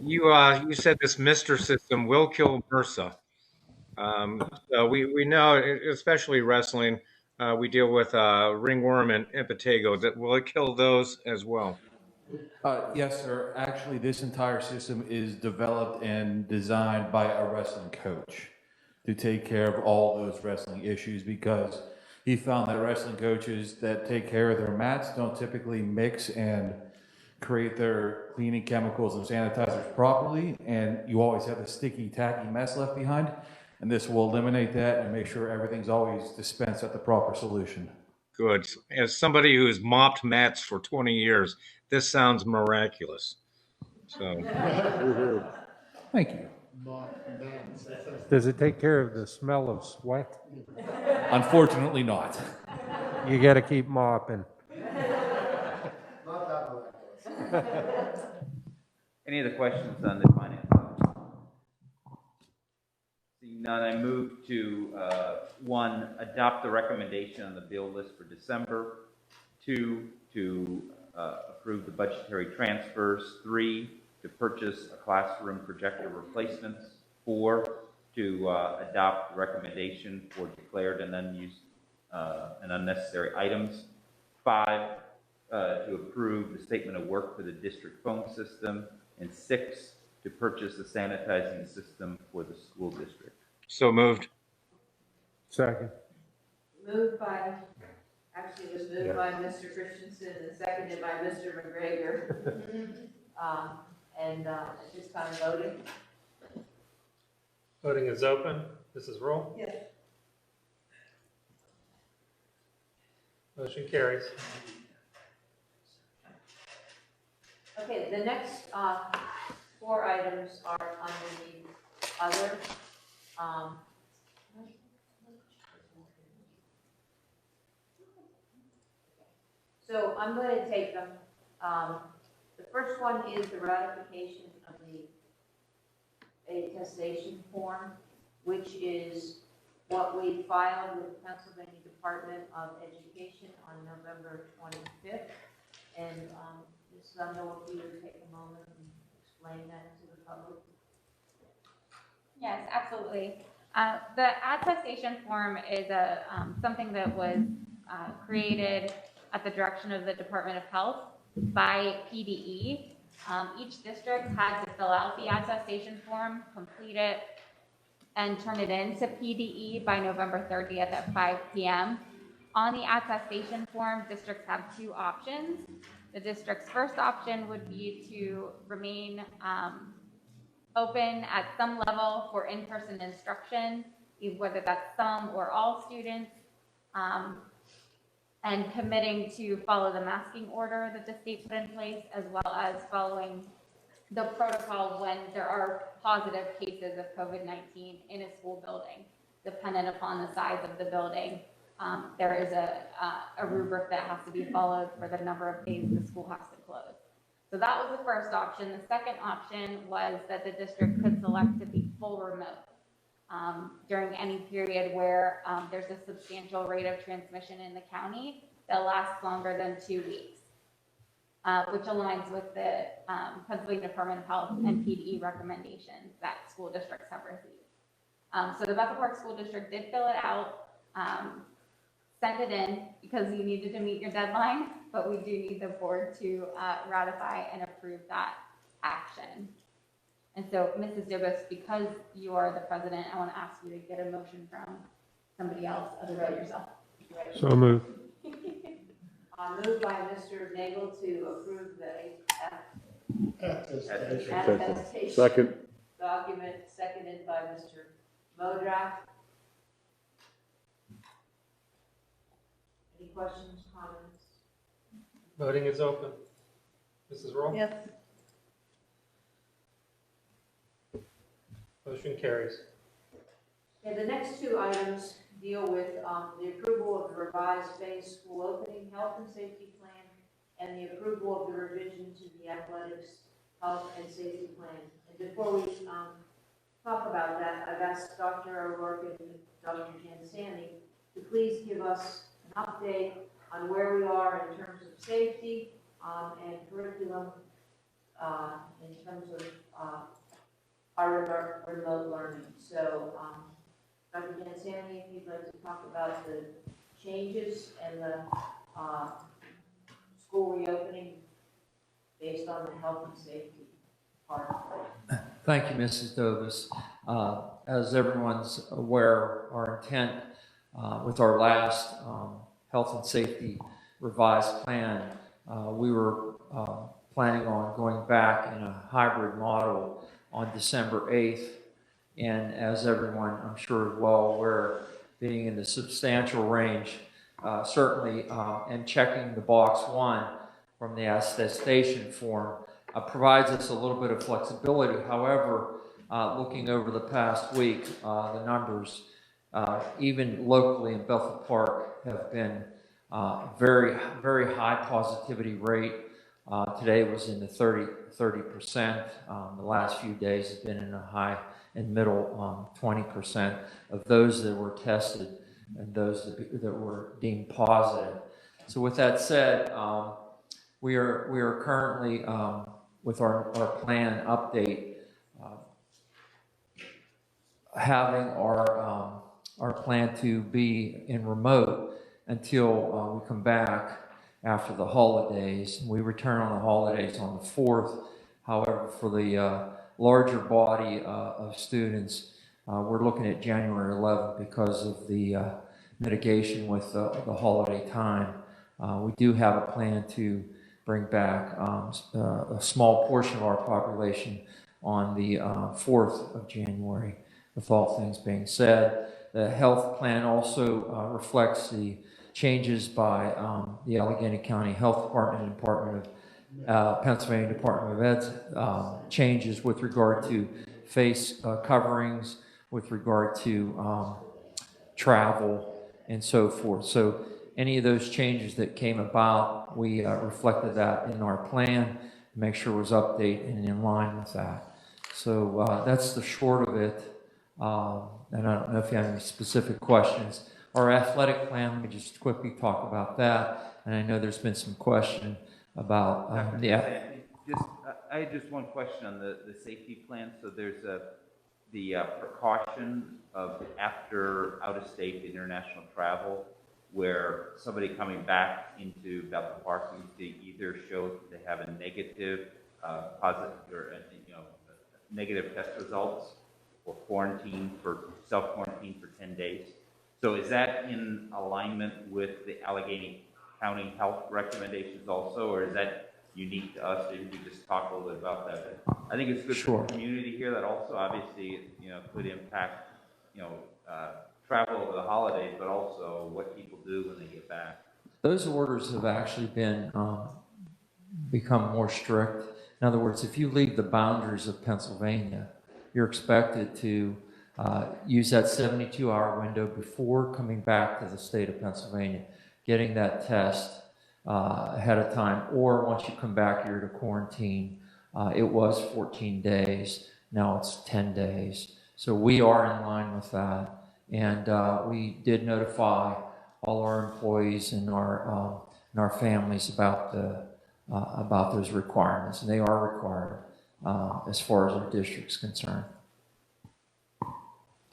you said this Mr. system will kill MRSA. So we know, especially wrestling, we deal with ringworm and impetigo. That will it kill those as well? Yes, sir. Actually, this entire system is developed and designed by a wrestling coach to take care of all those wrestling issues, because he found that wrestling coaches that take care of their mats don't typically mix and create their cleaning chemicals and sanitizers properly, and you always have a sticky, tacky mess left behind. And this will eliminate that and make sure everything's always dispensed at the proper solution. Good. As somebody who's mopped mats for 20 years, this sounds miraculous. So, Thank you. Does it take care of the smell of sweat? Unfortunately not. You got to keep mopping. Any other questions on the finance? Seeing none, I move to, 1, adopt the recommendation on the bill list for December. 2, to approve the budgetary transfers. 3, to purchase a classroom projector replacements. 4, to adopt the recommendation for declared and unused and unnecessary items. 5, to approve the statement of work for the district phone system. And 6, to purchase a sanitizing system for the school district. so moved. Actually, it was moved by Mr. Christensen and seconded by Mr. McGregor. At this time, voting. Voting is open. Mrs. Roll? Yes. Motion carries. Okay, the next 4 items are under the other. So I'm going to take them. The first one is the ratification of the attestation form, which is what we filed with the Pennsylvania Department of Education on November 25th. And Ms. Zundel, if you would take a moment and explain that to the public. Yes, absolutely. The attestation form is something that was created at the direction of the Department of Health by PDE. Each district had to fill out the attestation form, complete it, and turn it in to PDE by November 30th at 5 p.m. On the attestation form, districts have 2 options. The district's first option would be to remain open at some level for in-person instruction whether that's some or all students, and committing to follow the masking order that the state put in place, as well as following the protocol when there are positive cases of COVID-19 in a school building. Dependent upon the size of the building, there is a rubric that has to be followed for the number of days the school has to close. So that was the first option. The second option was that the district could select to be full remote during any period where there's a substantial rate of transmission in the county that lasts longer than 2 weeks, which aligns with the Pennsylvania Department of Health and PDE recommendations that school districts have received. So the Bethel Park School District did fill it out, send it in because you needed to meet your deadline, but we do need the board to ratify and approve that action. And so, Mrs. Dubus, because you are the president, I want to ask you to get a motion from somebody else other than yourself. So moved. Moved by Mr. Nagel to approve the Attestation. attestation Second. document, seconded by Mr. Modrak. Any questions, comments? Voting is open. Mrs. Roll? Yes. Motion carries. Okay, the next two items deal with the approval of the revised phase school opening health and safety plan and the approval of the revision to the athletics health and safety plan. And before we talk about that, I've asked Dr. O'Rourke and Dr. Jansani to please give us an update on where we are in terms of safety and curriculum in terms of our remote learning. So, Dr. Jansani, if you'd like to talk about the changes and the school reopening based on the health and safety part of it. Thank you, Mrs. Dovas. As everyone's aware, our intent with our last health and safety revised plan, we were planning on going back in a hybrid model on December 8th. And as everyone, I'm sure, is well aware, being in the substantial range, certainly, and checking the box 1 from the attestation form provides us a little bit of flexibility. However, looking over the past week, the numbers, even locally in Bethel Park, have been very, very high positivity rate. Today was in the 30%. The last few days have been in a high and middle 20% of those that were tested and those that were deemed positive. So with that said, we are currently with our plan update having our plan to be in remote until we come back after the holidays. We return on the holidays on the 4th. However, for the larger body of students, we're looking at January 11th because of the mitigation with the holiday time. We do have a plan to bring back a small portion of our population on the 4th of January, with all things being said. The health plan also reflects the changes by the Allegheny County Health Department and Department of Pennsylvania Department of Ed's changes with regard to face coverings, with regard to travel and so forth. So any of those changes that came about, we reflected that in our plan to make sure it was updated and in line with that. So that's the short of it. And I don't know if you have any specific questions. Our athletic plan, let me just quickly talk about that. And I know there's been some question about I had just one question on the safety plan. So there's the precaution of after out-of-state international travel, where somebody coming back into Bethel Park needs to either show that they have a negative positive or negative test results, or self-quarantine for 10 days. So is that in alignment with the Allegheny County Health recommendations also, or is that unique to us? Maybe you just talk a little bit about that. I think it's good for the community here that also obviously, could impact, travel over the holidays, but also what people do when they get back. Those orders have actually been become more strict. In other words, if you leave the boundaries of Pennsylvania, you're expected to use that 72-hour window before coming back to the state of Pennsylvania, getting that test ahead of time, or once you come back, you're to quarantine. It was 14 days. Now it's 10 days. So we are in line with that. And we did notify all our employees and our families about those requirements, and they are required as far as our district's concerned.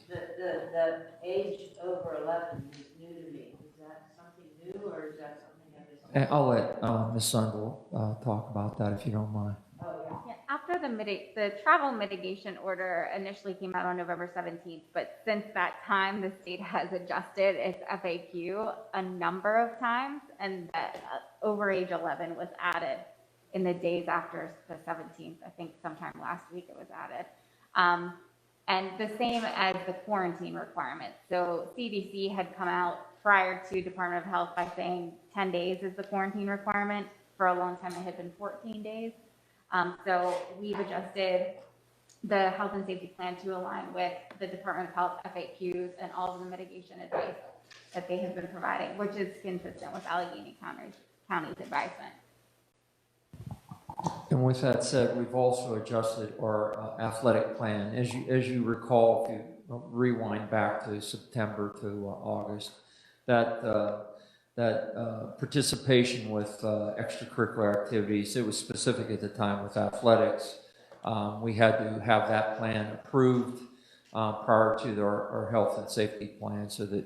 The age over 11 is new to me. Is that something new, or is that something that is? And I'll let Ms. Sundell talk about that if you don't mind. Yeah, after the travel mitigation order initially came out on November 17th, but since that time, the state has adjusted its FAQ a number of times, and that over age 11 was added in the days after the 17th. I think sometime last week it was added. And the same as the quarantine requirement. So CDC had come out prior to Department of Health by saying 10 days is the quarantine requirement. For a long time, it had been 14 days. So we've adjusted the health and safety plan to align with the Department of Health FAQs and all of the mitigation advice that they have been providing, which is consistent with Allegheny County's advisement. And with that said, we've also adjusted our athletic plan. As you recall, if you rewind back to September to August, that participation with extracurricular activities, it was specific at the time with athletics. We had to have that plan approved prior to our health and safety plan so that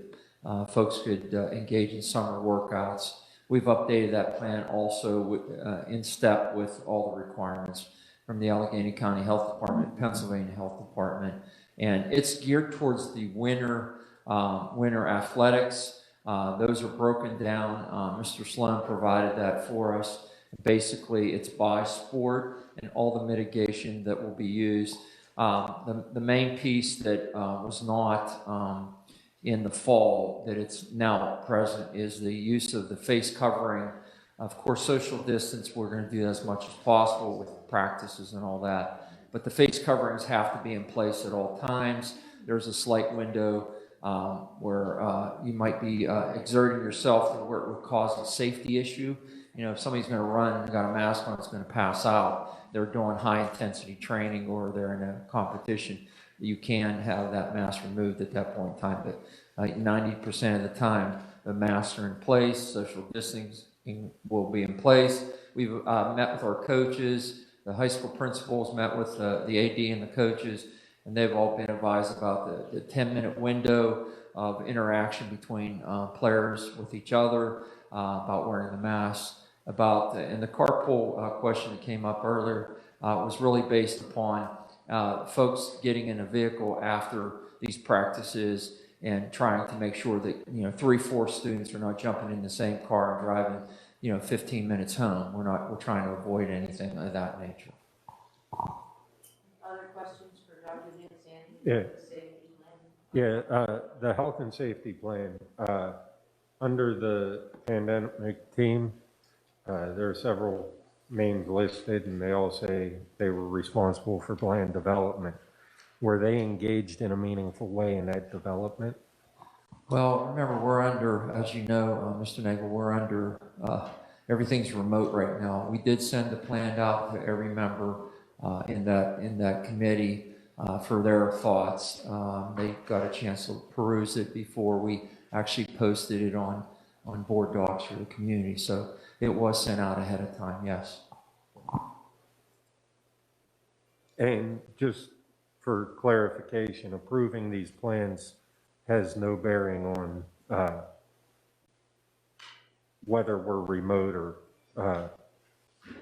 folks could engage in summer workouts. We've updated that plan also in step with all the requirements from the Allegheny County Health Department, Pennsylvania Health Department, and it's geared towards the winter athletics. Those are broken down. Mr. Sloan provided that for us. Basically, it's by sport and all the mitigation that will be used. The main piece that was not in the fall that it's now present is the use of the face covering. Of course, social distance, we're going to do as much as possible with practices and all that. But the face coverings have to be in place at all times. There's a slight window where you might be exerting yourself to where it would cause a safety issue. You know, if somebody's going to run and got a mask on, it's going to pass out. They're doing high intensity training or they're in a competition. You can have that mask removed at that point in time, but 90% of the time, the masks are in place, social distancing will be in place. We've met with our coaches, the high school principals met with the AD and the coaches, and they've all been advised about the 10-minute window of interaction between players with each other, about wearing the masks, and the carpool question that came up earlier was really based upon folks getting in a vehicle after these practices and trying to make sure that 3-4 students are not jumping in the same car and driving 15 minutes home. We're trying to avoid anything of that nature. Other questions for Dr. Zansandy? Yeah. The health and safety plan, under the pandemic team, there are several names listed, and they all say they were responsible for plan development. Were they engaged in a meaningful way in that development? Well, remember, we're under, as you know, Mr. Nagel, we're under, everything's remote right now. We did send the plan out to every member in that committee for their thoughts. They got a chance to peruse it before we actually posted it on board docs for the community. So it was sent out ahead of time, yes. And just for clarification, approving these plans has no bearing on whether we're remote or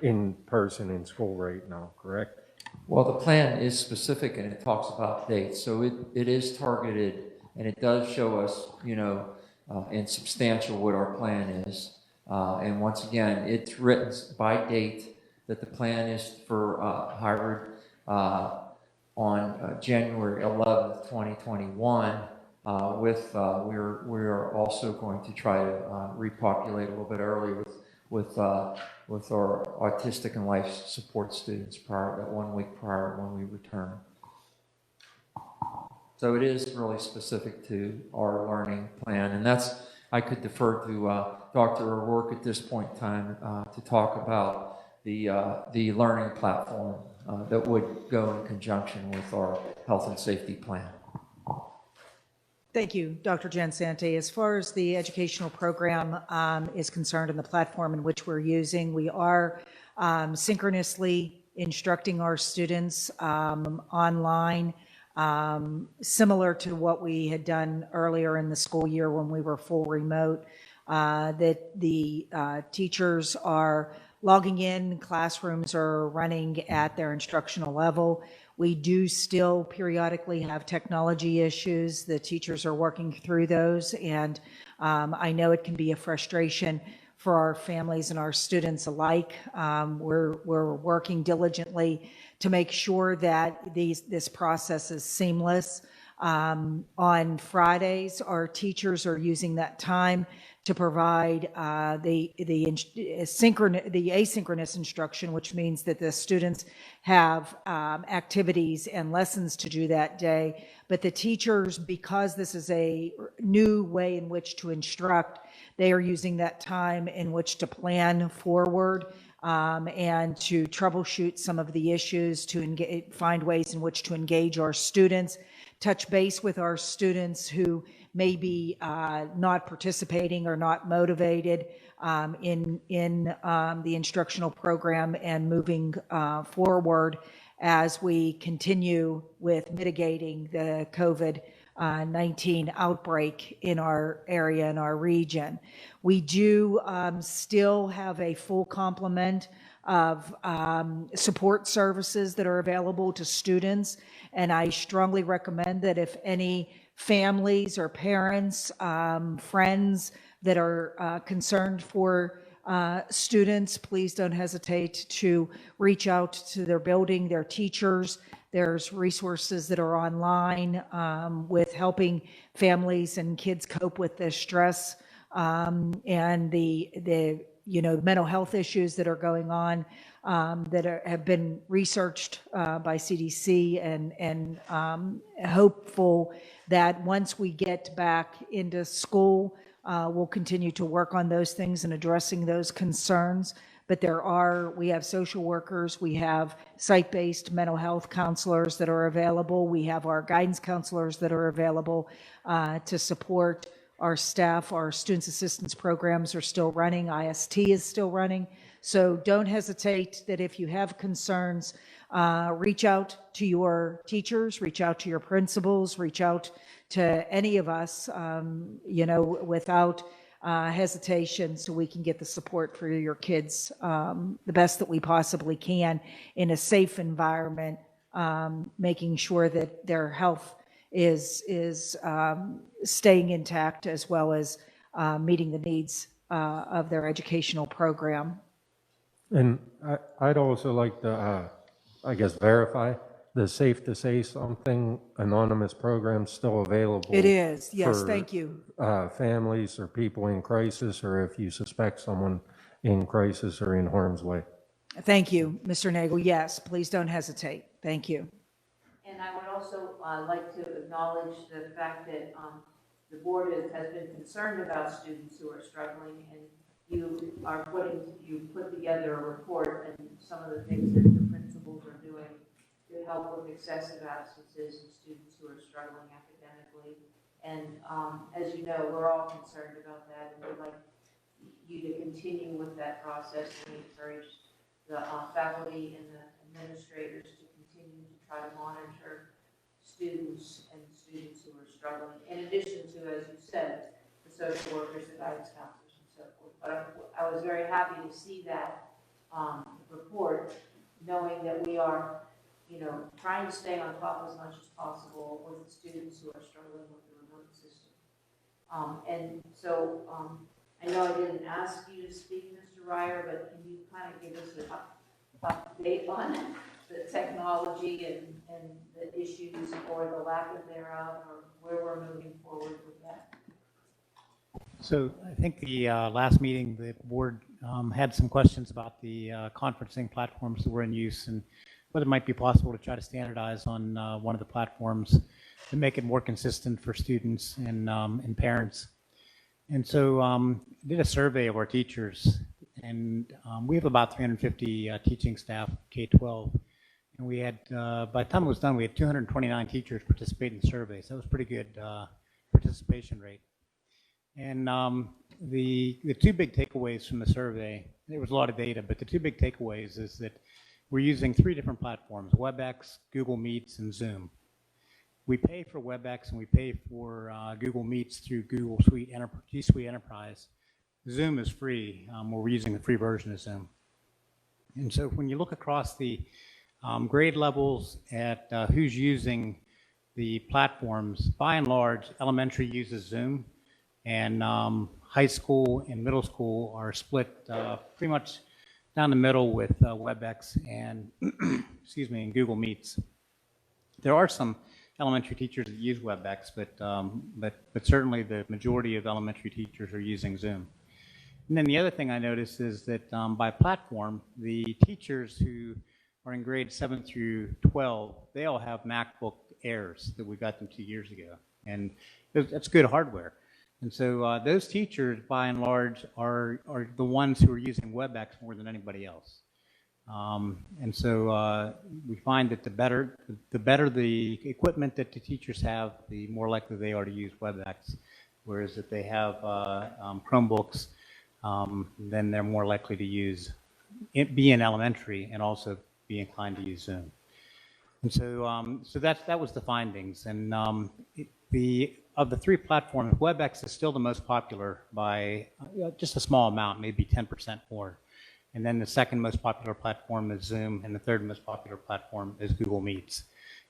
in person in school right now, correct? Well, the plan is specific and it talks about dates. So it is targeted and it does show us, in substantial what our plan is. And once again, it's written by date that the plan is for hybrid on January 11th, 2021. We're also going to try to repopulate a little bit early with our autistic and life support students prior, that 1 week prior when we return. So it is really specific to our learning plan, and I could defer to Dr. O'Rourke at this point in time to talk about the learning platform that would go in conjunction with our health and safety plan. Thank you, Dr. Jansanti. As far as the educational program is concerned and the platform in which we're using, we are synchronously instructing our students online, similar to what we had done earlier in the school year when we were full remote, that the teachers are logging in, classrooms are running at their instructional level. We do still periodically have technology issues. The teachers are working through those, and I know it can be a frustration for our families and our students alike. We're working diligently to make sure that this process is seamless. On Fridays, our teachers are using that time to provide the asynchronous instruction, which means that the students have activities and lessons to do that day. But the teachers, because this is a new way in which to instruct, they are using that time in which to plan forward and to troubleshoot some of the issues, to find ways in which to engage our students, touch base with our students who may be not participating or not motivated in the instructional program, and moving forward as we continue with mitigating the COVID-19 outbreak in our area, in our region. We do still have a full complement of support services that are available to students, and I strongly recommend that if any families or parents, friends that are concerned for students, please don't hesitate to reach out to their building, their teachers. There's resources that are online with helping families and kids cope with the stress and the mental health issues that are going on that have been researched by CDC, and hopeful that once we get back into school, we'll continue to work on those things and addressing those concerns. But we have social workers, we have site-based mental health counselors that are available, we have our guidance counselors that are available to support our staff. Our students assistance programs are still running, IST is still running. So don't hesitate that if you have concerns, reach out to your teachers, reach out to your principals, reach out to any of us, without hesitation, so we can get the support for your kids the best that we possibly can in a safe environment, making sure that their health is staying intact, as well as meeting the needs of their educational program. And I'd also like to, verify the Safe to Say Something anonymous program still available. It is, yes, for, thank you. Families or people in crisis, or if you suspect someone in crisis or in harm's way. Thank you, Mr. Nagel. Yes, please don't hesitate. Thank you. And I would also like to acknowledge the fact that the board has been concerned about students who are struggling, and you put together a report and some of the things that the principals are doing to help with excessive absences and students who are struggling academically. And as you know, we're all concerned about that, and we'd like you to continue with that process, and encourage the faculty and the administrators to continue to try to monitor students and students who are struggling, in addition to, as you said, the social workers, the guidance counselors, and so forth. But I was very happy to see that report, knowing that we are, trying to stay on top as much as possible with the students who are struggling with the remote system. And so I know I didn't ask you to speak, Mr. Ryer, but can you kind of give us an update on the technology and the issues or the lack of thereof, or where we're moving forward with that? So I think the last meeting, the board had some questions about the conferencing platforms that were in use and whether it might be possible to try to standardize on one of the platforms to make it more consistent for students and parents. And so did a survey of our teachers, and we have about 350 teaching staff, K-12. And we had, by the time it was done, we had 229 teachers participate in the survey. So that was a pretty good participation rate. And the two big takeaways from the survey, there was a lot of data, but the two big takeaways is that we're using 3 different platforms: WebEx, Google Meets, and Zoom. We pay for WebEx and we pay for Google Meets through Google Suite G Suite Enterprise. Zoom is free. We're using the free version of Zoom. And so when you look across the grade levels at who's using the platforms, by and large, elementary uses Zoom, and high school and middle school are split pretty much down the middle with WebEx and excuse me, and Google Meets. There are some elementary teachers that use WebEx, but certainly the majority of elementary teachers are using Zoom. And then the other thing I noticed is that by platform, the teachers who are in grades 7 through 12, they all have MacBook Airs that we got them 2 years ago, and that's good hardware. And so those teachers, by and large, are the ones who are using WebEx more than anybody else. And so we find that the better the equipment that the teachers have, the more likely they are to use WebEx. Whereas if they have Chromebooks, then they're more likely to be in elementary and also be inclined to use Zoom. And so that was the findings. And of the 3 platforms, WebEx is still the most popular by just a small amount, maybe 10% more. And then the second most popular platform is Zoom, and the third most popular platform is Google Meets.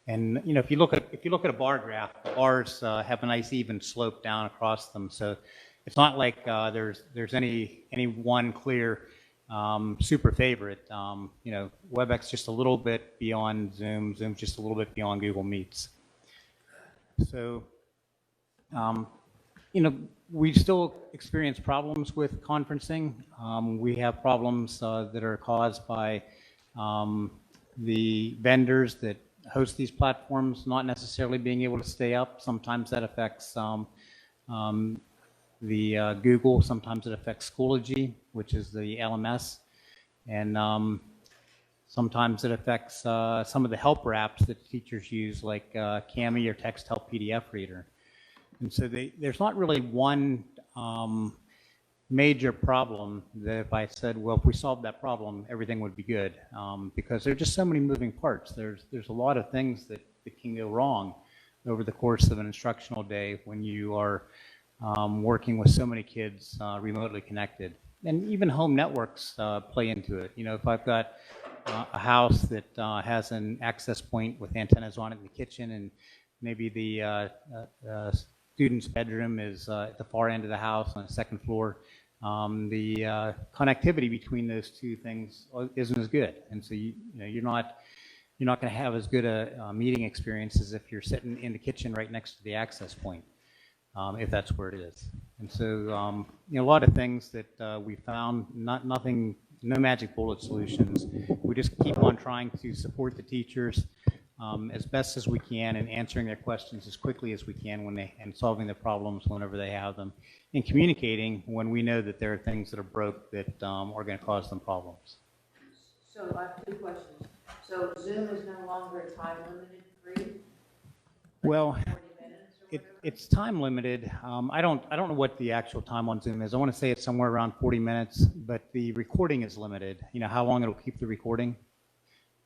And if you look at a bar graph, the bars have a nice even slope down across them. So it's not like there's any one clear super favorite. WebEx just a little bit beyond Zoom, Zoom just a little bit beyond Google Meets. So we still experience problems with conferencing. We have problems that are caused by the vendors that host these platforms not necessarily being able to stay up. Sometimes that affects the Google. Sometimes it affects Schoology, which is the LMS. And sometimes it affects some of the helper apps that teachers use, like Kami or Text Help PDF Reader. And so there's not really one major problem that if I said, well, if we solved that problem, everything would be good, because there are just so many moving parts. There's a lot of things that can go wrong over the course of an instructional day when you are working with so many kids remotely connected. And even home networks play into it. If I've got a house that has an access point with antennas on it in the kitchen, and maybe the student's bedroom is at the far end of the house on the second floor, the connectivity between those two things isn't as good, and so you're not going to have as good a meeting experience as if you're sitting in the kitchen right next to the access point, if that's where it is. And so a lot of things that we found, no magic bullet solutions. We just keep on trying to support the teachers as best as we can, and answering their questions as quickly as we can and solving their problems whenever they have them, and communicating when we know that there are things that are broke that are going to cause them problems. So I have 2 questions. So Zoom is no longer time limited free? Well, it's time limited. I don't know what the actual time on Zoom is. I want to say it's somewhere around 40 minutes, but the recording is limited. How long it'll keep the recording.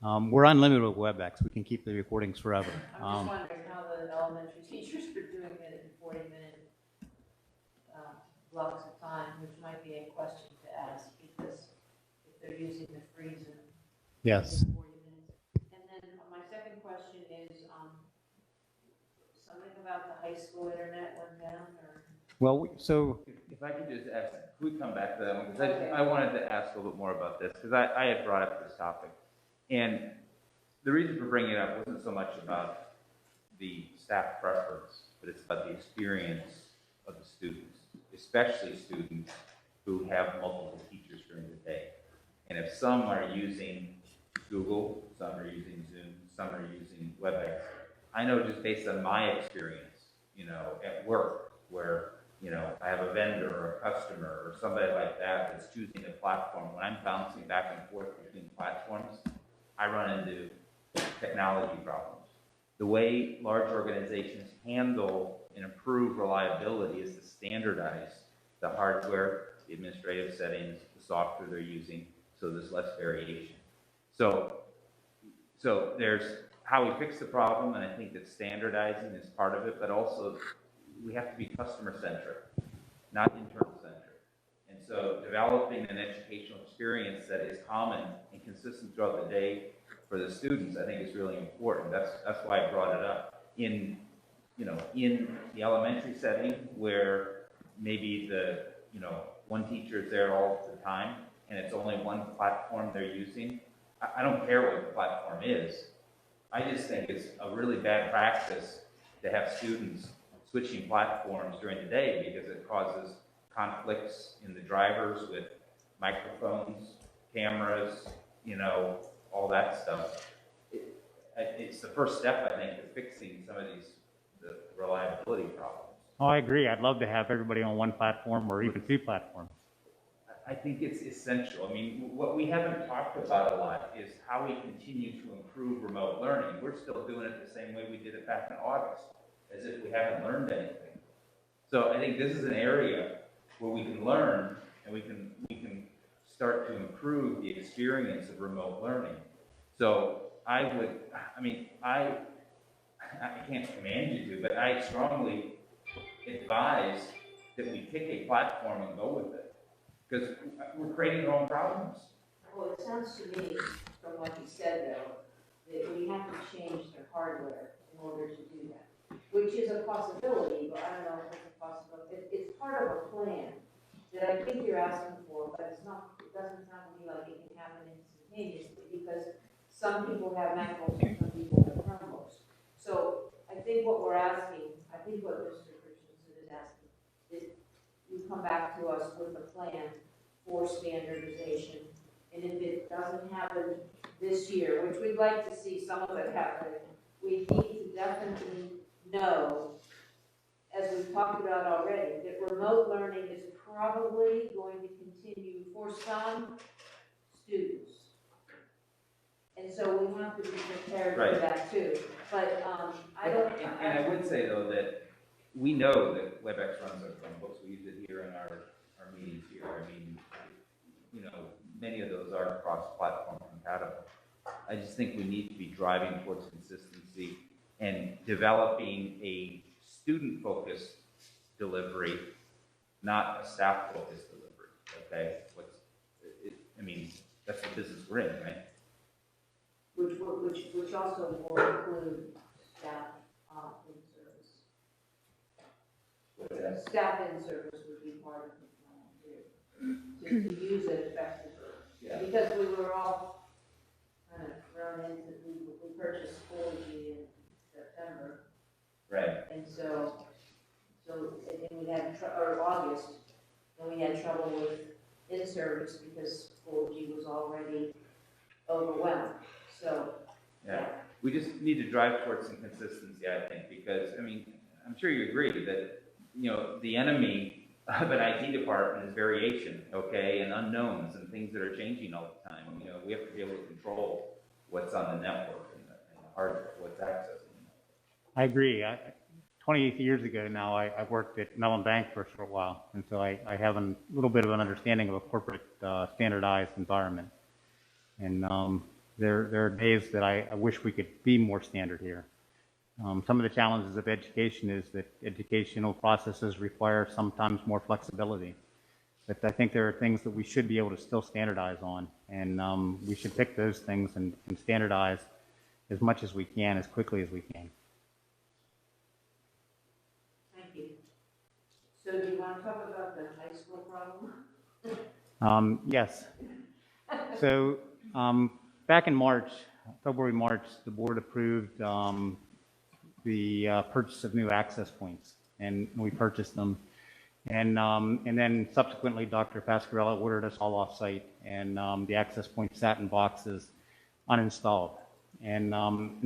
We're unlimited with WebEx. We can keep the recordings forever. I'm just wondering how the elementary teachers are doing it in 40-minute blocks of time, which might be a question to ask, because if they're using the free Zoom. Yes. 40 minutes. And then my second question is something about the high school internet went down, or? Well, so if I could just ask, can we come back to that one? Because I wanted to ask a little bit more about this, because I had brought up this topic. And the reason for bringing it up wasn't so much about the staff preference, but it's about the experience of the students, especially students who have multiple teachers during the day. And if some are using Google, some are using Zoom, some are using WebEx, I know just based on my experience, you know, at work, where, you know, I have a vendor or a customer or somebody like that that's choosing a platform, when I'm bouncing back and forth between platforms, I run into technology problems. The way large organizations handle and improve reliability is to standardize the hardware, the administrative settings, the software they're using, so there's less variation. So there's how we fix the problem, and I think that standardizing is part of it, but also we have to be customer-centric, not internal-centric. And so developing an educational experience that is common and consistent throughout the day for the students, I think is really important. That's why I brought it up. In the elementary setting where maybe one teacher is there all the time and it's only one platform they're using, I don't care what the platform is. I just think it's a really bad practice to have students switching platforms during the day because it causes conflicts in the drivers with microphones, cameras, all that stuff. It's the first step, I think, to fixing some of the reliability problems. Oh, I agree. I'd love to have everybody on one platform or even two platforms. I think it's essential. I mean, what we haven't talked about a lot is how we continue to improve remote learning. We're still doing it the same way we did it back in August, as if we haven't learned anything. So I think this is an area where we can learn and we can start to improve the experience of remote learning. So I can't command you to, but I strongly advise that we pick a platform and go with it, because we're creating our own problems. Well, it sounds to me, from what you said though, that we have to change the hardware in order to do that, which is a possibility, but I don't know if it's a possibility. It's part of a plan that I think you're asking for, but it doesn't sound to me like it can happen instantaneously, because some people have MacBooks and some people have Chromebooks. So I think what we're asking, I think what Mr. Christensen is asking, is you come back to us with a plan for standardization. And if it doesn't happen this year, which we'd like to see some of it happen, we need to definitely know, as we've talked about already, that remote learning is probably going to continue for some students. And so we have to be prepared for that too. But And I would say though that we know that WebEx runs our Chromebooks. We use it here in our meetings here. I mean, many of those are cross-platform compatible. I just think we need to be driving towards consistency and developing a student-focused delivery, not a staff-focused delivery. Okay, that's the business we're in, right? Which also will include staff in service. What's that? Staff in service would be part of the plan too, to use it effectively. Yeah. Because we were all kind of thrown into, we purchased 4G in September. Right. And so and we had, or August, and we had trouble with in-service because 4G was already overwhelmed. So, yeah, we just need to drive towards some consistency, I think, because, I'm sure you agree that, the enemy of an IT department is variation, okay, and unknowns and things that are changing all the time. We have to be able to control what's on the network and the hardware, what's accessing. I agree. 28 years ago now, I worked at Mellon Bank for a short while, and so I have a little bit of an understanding of a corporate standardized environment. And there are days that I wish we could be more standard here. Some of the challenges of education is that educational processes require sometimes more flexibility. But I think there are things that we should be able to still standardize on, and we should pick those things and standardize as much as we can, as quickly as we can. thank you. So do you want to talk about the high school problem? Yes. So back in March, February, March, the board approved the purchase of new access points, and we purchased them. And then subsequently, Dr. Pasquarella ordered us all off-site, and the access points sat in boxes uninstalled. And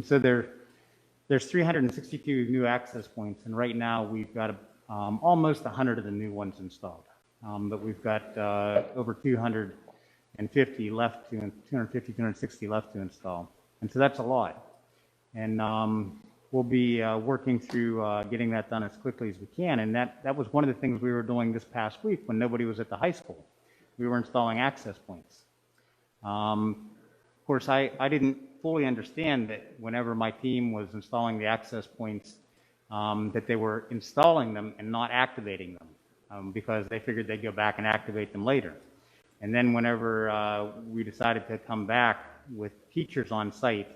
so there's 362 new access points, and right now we've got almost 100 of the new ones installed. But we've got over 250 left to 260 left to install, and so that's a lot. And we'll be working through getting that done as quickly as we can. And that was one of the things we were doing this past week when nobody was at the high school. We were installing access points. Of course, I didn't fully understand that whenever my team was installing the access points, that they were installing them and not activating them, because they figured they'd go back and activate them later. And then whenever we decided to come back with teachers on site,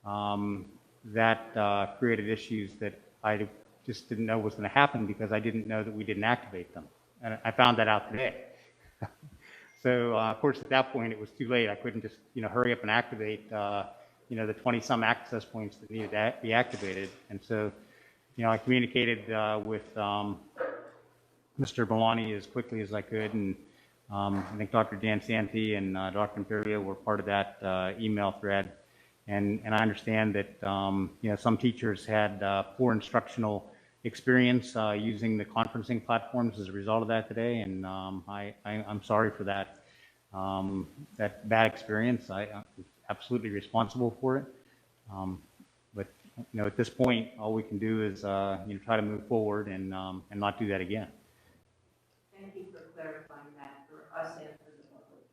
that created issues that I just didn't know was going to happen, because I didn't know that we didn't activate them. And I found that out today. So, of course, at that point, it was too late. I couldn't just, hurry up and activate, the 20-some access points that needed to be activated. And so, I communicated with Mr. Bellani as quickly as I could, and I think Dr. Dan Santi and Dr. Imperio were part of that email thread. And I understand that, some teachers had poor instructional experience using the conferencing platforms as a result of that today, and I'm sorry for that, that bad experience. I'm absolutely responsible for it. But at this point, all we can do is try to move forward and not do that again. Thank you for clarifying that for us and for the public.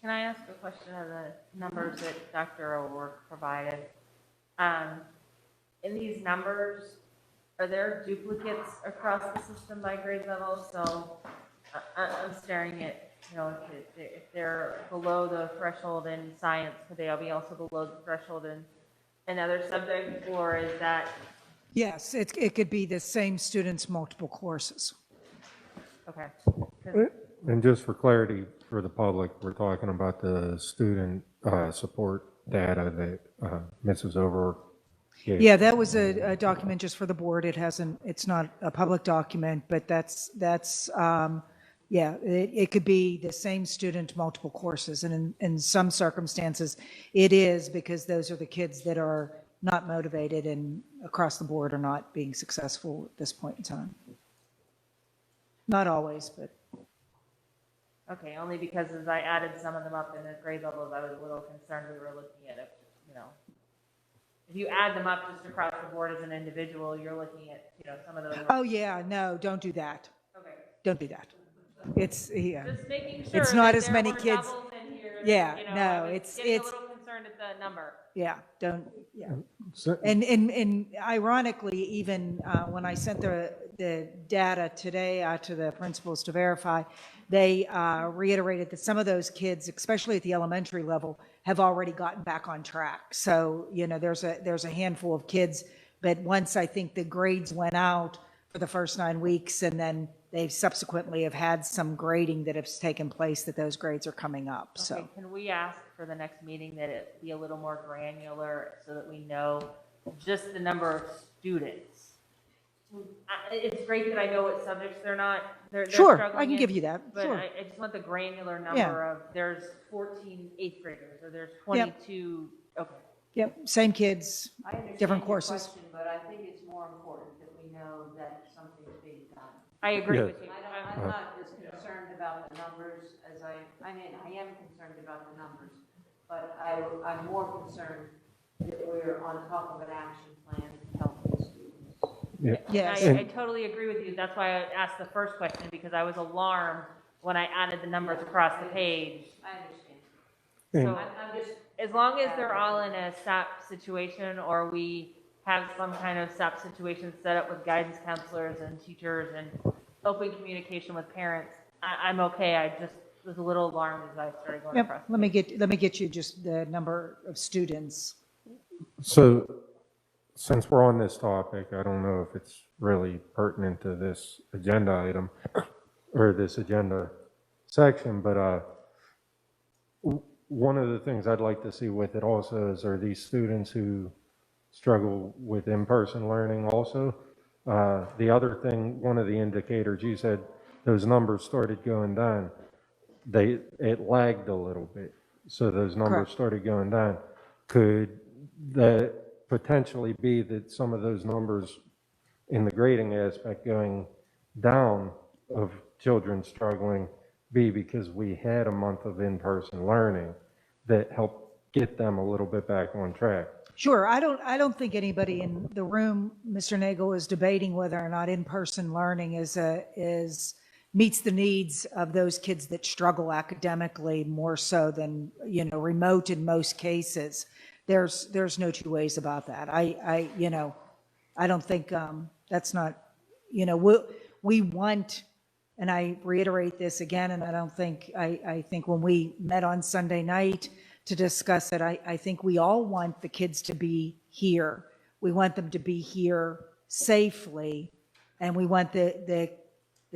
Can I ask a question of the numbers that Dr. O'Rourke provided? In these numbers, are there duplicates across the system by grade level? So I'm staring at, if they're below the threshold in science, could they be also below the threshold in another subject, or is that? Yes, it could be the same students, multiple courses. Okay. And just for clarity for the public, we're talking about the student support data that Mrs. O'Rourke gave. Yeah, that was a document just for the board. It's not a public document, but it could be the same student, multiple courses. And in some circumstances, it is, because those are the kids that are not motivated and across the board are not being successful at this point in time. Not always, but. Okay, only because as I added some of them up in the grade levels, I was a little concerned we were looking at it, if you add them up just across the board as an individual, you're looking at, some of those. Oh, yeah, no, don't do that. Okay. Don't do that. It's, yeah. Just making sure. It's not that as there many were kids. doubles in here, Yeah, I no, was it's. getting a little concerned at the number. Yeah, don't, yeah. And ironically, even when I sent the data today out to the principals to verify, they reiterated that some of those kids, especially at the elementary level, have already gotten back on track. So, there's a handful of kids, but once I think the grades went out for the first 9 weeks, and then they subsequently have had some grading that has taken place, that those grades are coming up, so. Okay, can we ask for the next meeting that it be a little more granular so that we know just the number of students? It's great that I know what subjects they're Sure, struggling I can in, give you that, but sure. I just want the granular number Yeah. of, there's 14 eighth graders, or there's 22, okay. Yep, same kids, I understand different your courses. question, but I think it's more important that we know that something's being done. I agree Yes. with you. I'm not as concerned about the numbers as I am concerned about the numbers, but I'm more concerned that we're on top of an action plan to help the students. Yeah. Yes. I totally agree with you. That's why I asked the first question, because I was alarmed when I added the numbers across the page. I understand. And- So I'm just, as long as they're all in a SAP situation, or we have some kind of SAP situation set up with guidance counselors and teachers and open communication with parents, I'm okay. I just was a little alarmed as I started going across. Yep, let me get you just the number of students. So, since we're on this topic, I don't know if it's really pertinent to this agenda item or this agenda section, but one of the things I'd like to see with it also is, are these students who struggle with in-person learning also? The other thing, one of the indicators, you said those numbers started going down. It lagged a little bit, so those numbers Correct. started going down. Could that potentially be that some of those numbers in the grading aspect going down of children struggling be because we had a month of in-person learning that helped get them a little bit back on track? Sure. I don't think anybody in the room, Mr. Nagel, is debating whether or not in-person learning meets the needs of those kids that struggle academically more so than, remote in most cases. There's no two ways about that. I don't think that's not, we want, and I reiterate this again, and I think when we met on Sunday night to discuss it, I think we all want the kids to be here. We want them to be here safely, and we want the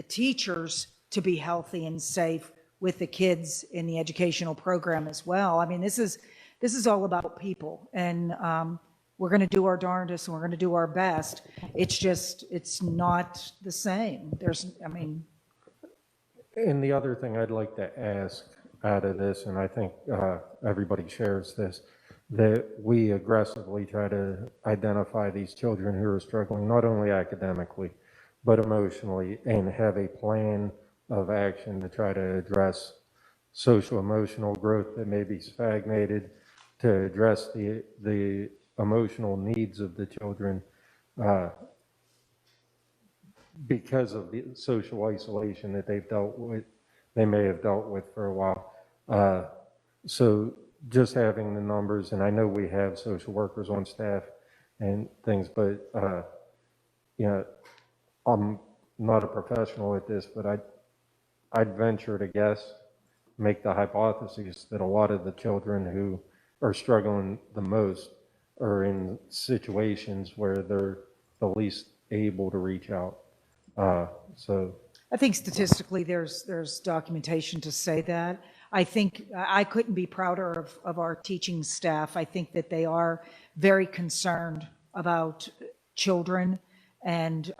teachers to be healthy and safe with the kids in the educational program as well. I mean, this is all about people, and we're going to do our darndest and we're going to do our best. It's not the same. And the other thing I'd like to ask out of this, and I think everybody shares this, that we aggressively try to identify these children who are struggling, not only academically, but emotionally, and have a plan of action to try to address social emotional growth that may be stagnated, to address the emotional needs of the children because of the social isolation that they may have dealt with for a while. So just having the numbers, and I know we have social workers on staff and things, but I'm not a professional at this, but I'd venture to guess, make the hypothesis that a lot of the children who are struggling the most are in situations where they're the least able to reach out. So I think statistically there's documentation to say that. I think I couldn't be prouder of our teaching staff. I think that they are very concerned about children and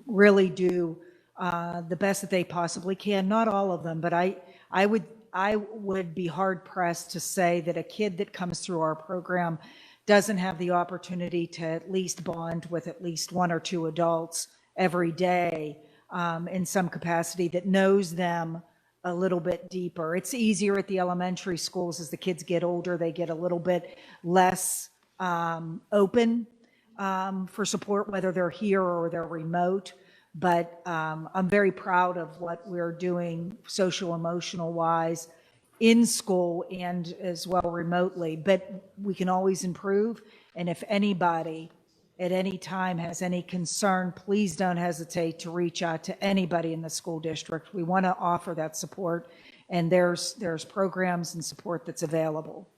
really do the best that they possibly can. Not all of them, but I would be hard pressed to say that a kid that comes through our program doesn't have the opportunity to at least bond with at least one or two adults every day in some capacity that knows them a little bit deeper. It's easier at the elementary schools. As the kids get older, they get a little bit less open for support, whether they're here or they're remote. But I'm very proud of what we're doing social emotional wise in school and as well remotely, but we can always improve. And if anybody at any time has any concern, please don't hesitate to reach out to anybody in the school district. We want to offer that support, and there's programs and support that's available.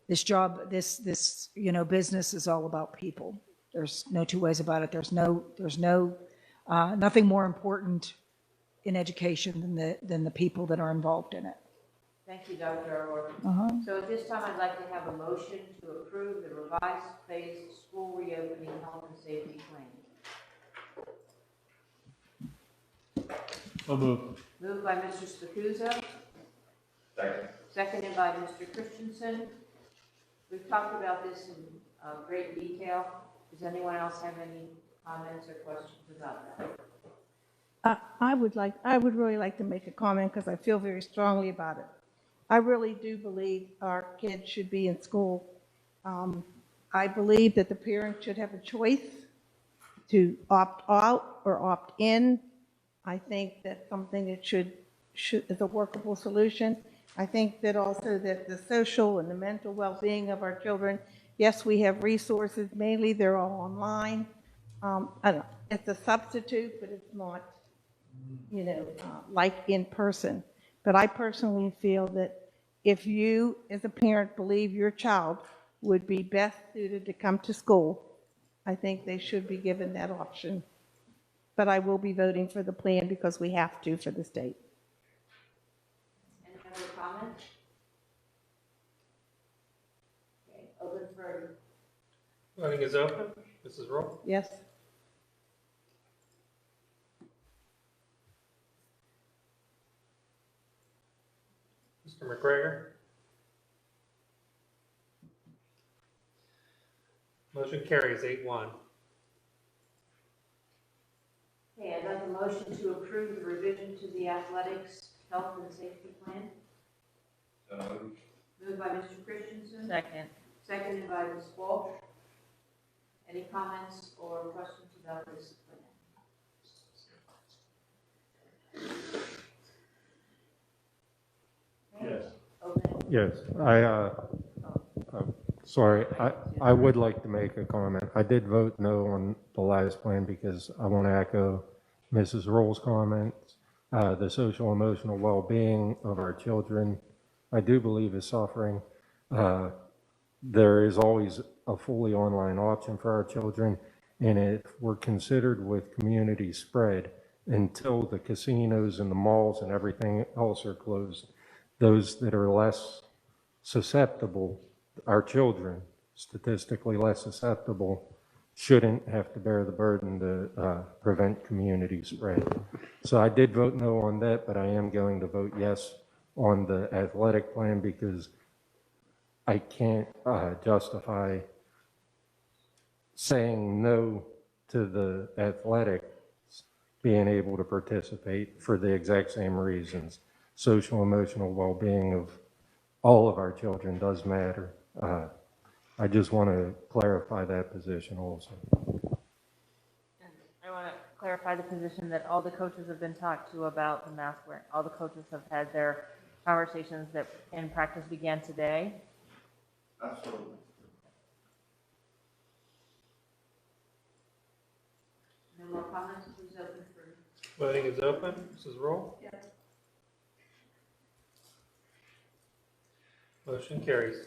This business is all about people. There's no two ways about it. There's nothing more important in education than the people that are involved in it. Thank you, Dr. O'Rourke. So at this time, I'd like to have a motion to approve the revised phased school reopening health and safety plan. So moved. Moved by Mr. Spacuzza. Second. Seconded by Mr. Christensen. We've talked about this in great detail. Does anyone else have any comments or questions about that? I would really like to make a comment because I feel very strongly about it. I really do believe our kids should be in school. I believe that the parent should have a choice to opt out or opt in. I think that's something that is a workable solution. I think that also that the social and the mental well-being of our children, yes, we have resources, mainly they're all online. I don't know, it's a substitute, but it's not, like in person. But I personally feel that if you, as a parent, believe your child would be best suited to come to school, I think they should be given that option. But I will be voting for the plan because we have to for the state. Any other comments? Voting is open. Mrs. Roll? Yes. Mr. McGregor? Motion carries 8-1. Okay, I'd like a motion to approve the revision to the athletics health and safety plan. Moved by Mr. Christensen. Second. Seconded by Ms. Walsh. Any comments or questions about this plan? Yes. Open. Yes, sorry, I would like to make a comment. I did vote no on the last plan because I want to echo Mrs. Roll's comments. The social emotional well-being of our children, I do believe is suffering. There is always a fully online option for our children, and if we're considered with community spread until the casinos and the malls and everything else are closed, those that are less susceptible, our children, statistically less susceptible, shouldn't have to bear the burden to prevent community spread. So I did vote no on that, but I am going to vote yes on the athletic plan because I can't justify saying no to the athletics being able to participate for the exact same reasons. Social emotional well-being of all of our children does matter. I just want to clarify that position also. And I want to clarify the position that all the coaches have been talked to about the mask wearing. All the coaches have had their conversations that in practice began today. Absolutely. No more comments, please open for. Voting is open. Mrs. Roll? Yes. Motion carries.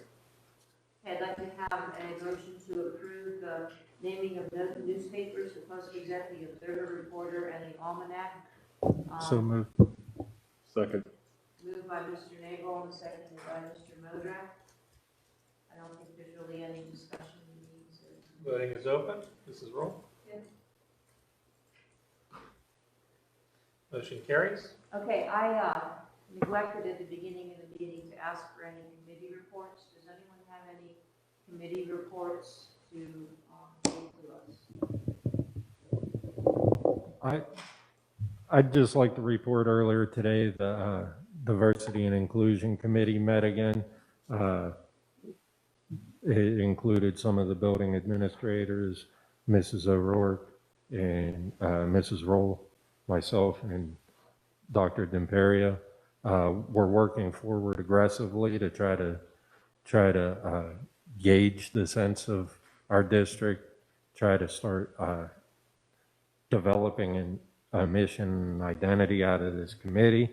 Okay, I'd like to have a motion to approve the naming of newspapers, the Post-Gazette, the Observer Reporter, and the Almanac. So moved. Second. Moved by Mr. Nagel and seconded by Mr. Modrak. I don't think there's really any discussion needs. Voting is open. Mrs. Roll? Yes. Motion carries. Okay, I neglected at the beginning of the meeting to ask for any committee reports. Does anyone have any committee reports to give to us? I'd just like to report earlier today, the Diversity and Inclusion Committee met again. It included some of the building administrators, Mrs. O'Rourke and Mrs. Roll, myself, and Dr. D'Imperia. We're working forward aggressively to try to gauge the sense of our district, try to start developing a mission and identity out of this committee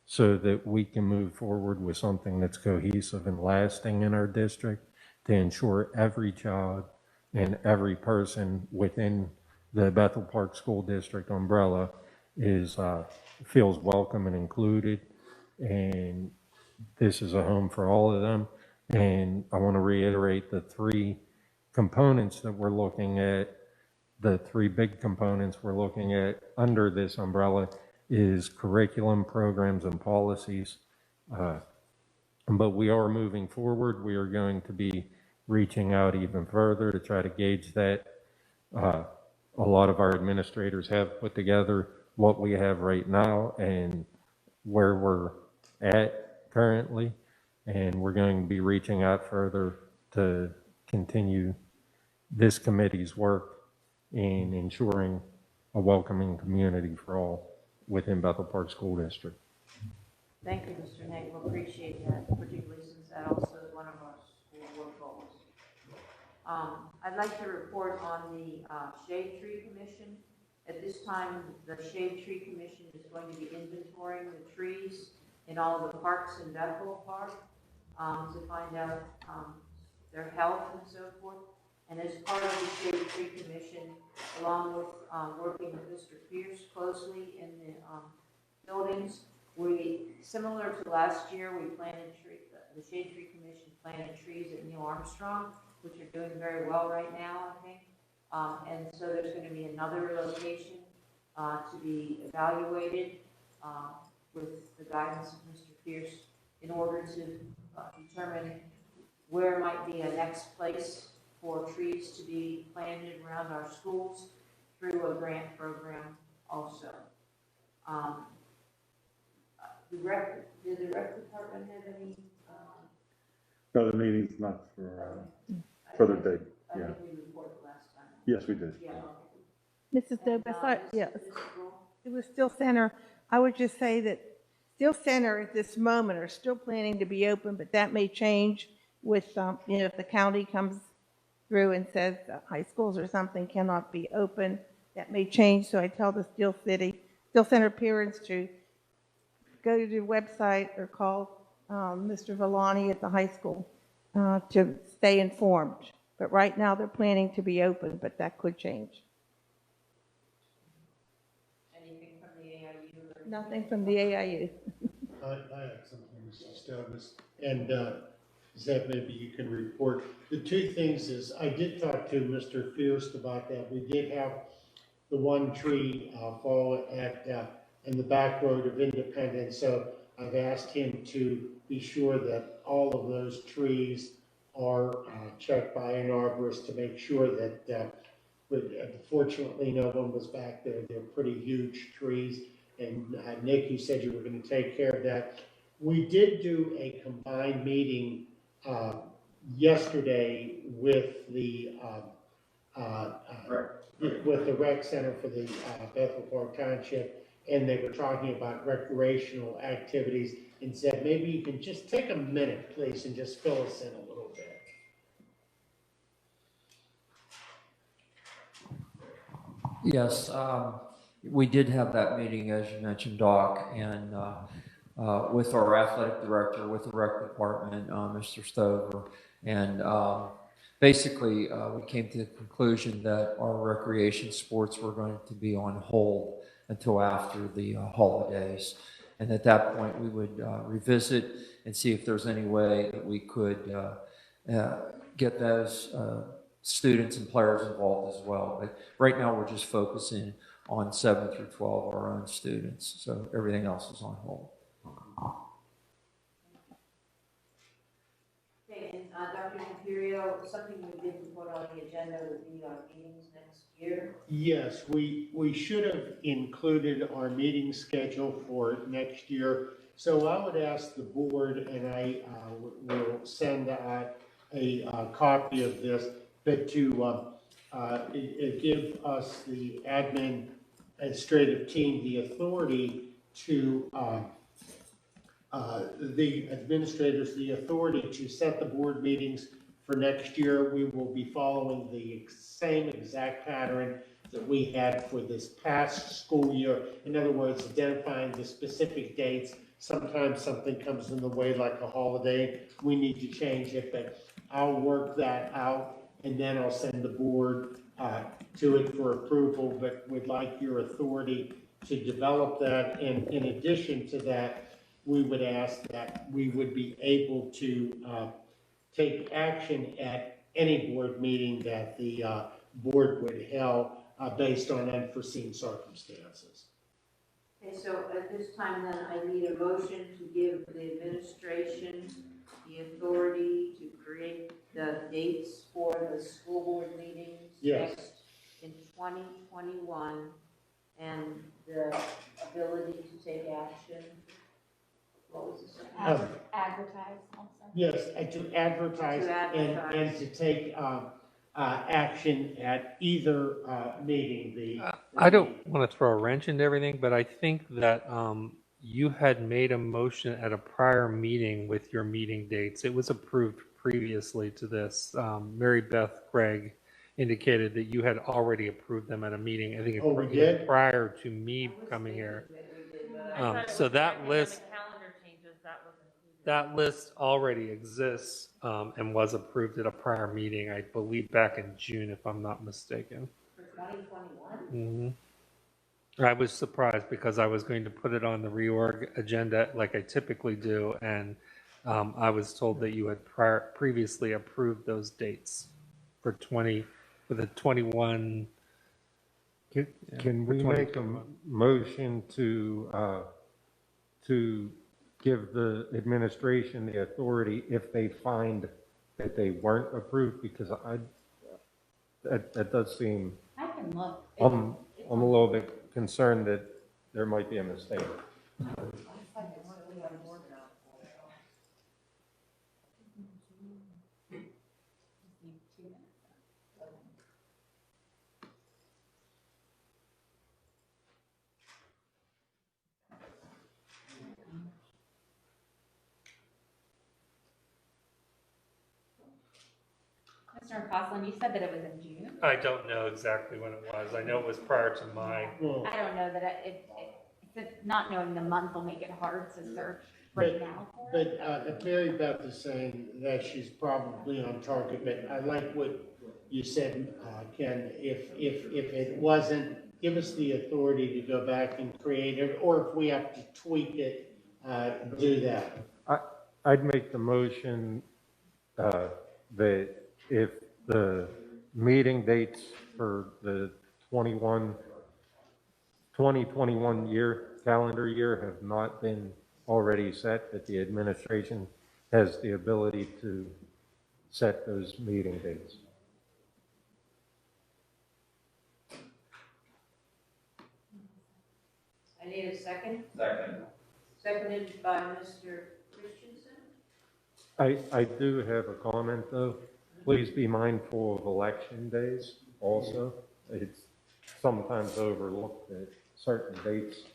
so that we can move forward with something that's cohesive and lasting in our district to ensure every child and every person within the Bethel Park School District umbrella feels welcome and included. And this is a home for all of them. And I want to reiterate the three components that we're looking at. The three big components we're looking at under this umbrella is curriculum, programs, and policies. But we are moving forward. We are going to be reaching out even further to try to gauge that. A lot of our administrators have put together what we have right now and where we're at currently. And we're going to be reaching out further to continue this committee's work in ensuring a welcoming community for all within Bethel Park School District. Thank you, Mr. Nagel. Appreciate that, particularly since that also is one of our school work goals. I'd like to report on the Shade Tree Commission. At this time, the Shade Tree Commission is going to be inventorying the trees in all of the parks in Bethel Park to find out their health and so forth. And as part of the Shade Tree Commission, along with working with Mr. Pierce closely in the buildings, Similar to last year, we planted the Shade Tree Commission planted trees at Neil Armstrong, which are doing very well right now, I think. And so there's going to be another location to be evaluated with the guidance of Mr. Pierce in order to determine where might be a next place for trees to be planted around our schools through a grant program also. Did the rec department have any? No, the meeting's not for further date. I Yeah. think we reported last time. Yes, we did. Yeah. Mrs. Dobus, yeah, it was Still Center. I would just say that Still Center at this moment are still planning to be open, but that may change with, if the county comes through and says high schools or something cannot be open, that may change. So I tell the Still Center parents to go to the website or call Mr. Villani at the high school to stay informed. But right now they're planning to be open, but that could change. Anything from the AIU? Nothing from the AIU. I have something, Mrs. Davis, and Zeb, maybe you can report. The two things is, I did talk to Mr. Fierce about that. We did have the one tree fall at in the back road of Independence, so I've asked him to be sure that all of those trees are checked by an arborist to make sure that, fortunately, no one was back there. They're pretty huge trees. And Nick, you said you were going to take care of that. We did do a combined meeting yesterday with the rec center for the Bethel Park Township, and they were talking about recreational activities. And said, maybe you can just take a minute, please, and just fill us in a little bit. Yes, we did have that meeting, as you mentioned, Doc, and with our athletic director, with the rec department, Mr. Stover, and basically we came to the conclusion that our recreation sports were going to be on hold until after the holidays. And at that point, we would revisit and see if there's any way that we could get those students and players involved as well. But right now, we're just focusing on 7 through 12, our own students. So everything else is on hold. Okay, and Dr. Imperio, something we didn't put on the agenda would be our meetings next year. Yes, we should have included our meeting schedule for next year. So I would ask the board, and I will send out a copy of this, but to give us, the administrative team, the authority to, the administrators, the authority to set the board meetings for next year. We will be following the same exact pattern that we had for this past school year. In other words, identifying the specific dates. Sometimes something comes in the way, like a holiday, we need to change it, but I'll work that out, and then I'll send the board to it for approval, but would like your authority to develop that. And in addition to that, we would ask that we would be able to take action at any board meeting that the board would held based on unforeseen circumstances. Okay, so at this time then, I need a motion to give the administration the authority to create the dates for the school board meetings Yes. next in 2021, and the ability to take action. What was the second? Advertise also. Yes, to advertise To advertise. and to take action at either meeting. I don't want to throw a wrench into everything, but I think that you had made a motion at a prior meeting with your meeting dates. It was approved previously to this. Mary Beth Craig indicated that you had already approved them at a meeting. I think Oh, we did? prior to me coming here. So that list. That list already exists and was approved at a prior meeting, I believe back in June, if I'm not mistaken. For 2021? Mm-hmm. I was surprised because I was going to put it on the reorg agenda like I typically do, and I was told that you had previously approved those dates for the 21. Can we make a motion to give the administration the authority if they find that they weren't approved? Because that does seem, I can look. I'm a little bit concerned that there might be a mistake. Mr. McCausland, you said that it was in June? I don't know exactly when it was. I know it was prior to my. I don't know that not knowing the month will make it hard to search right now. But Mary Beth is saying that she's probably on target, but I like what you said, Ken. If it wasn't, give us the authority to go back and create it, or if we have to tweak it, do that. I'd make the motion that if the meeting dates for the 2021 calendar year have not been already set, that the administration has the ability to set those meeting dates. I need a second. Second. Seconded by Mr. Christensen. I do have a comment, though. Please be mindful of election days also. It's sometimes overlooked that certain dates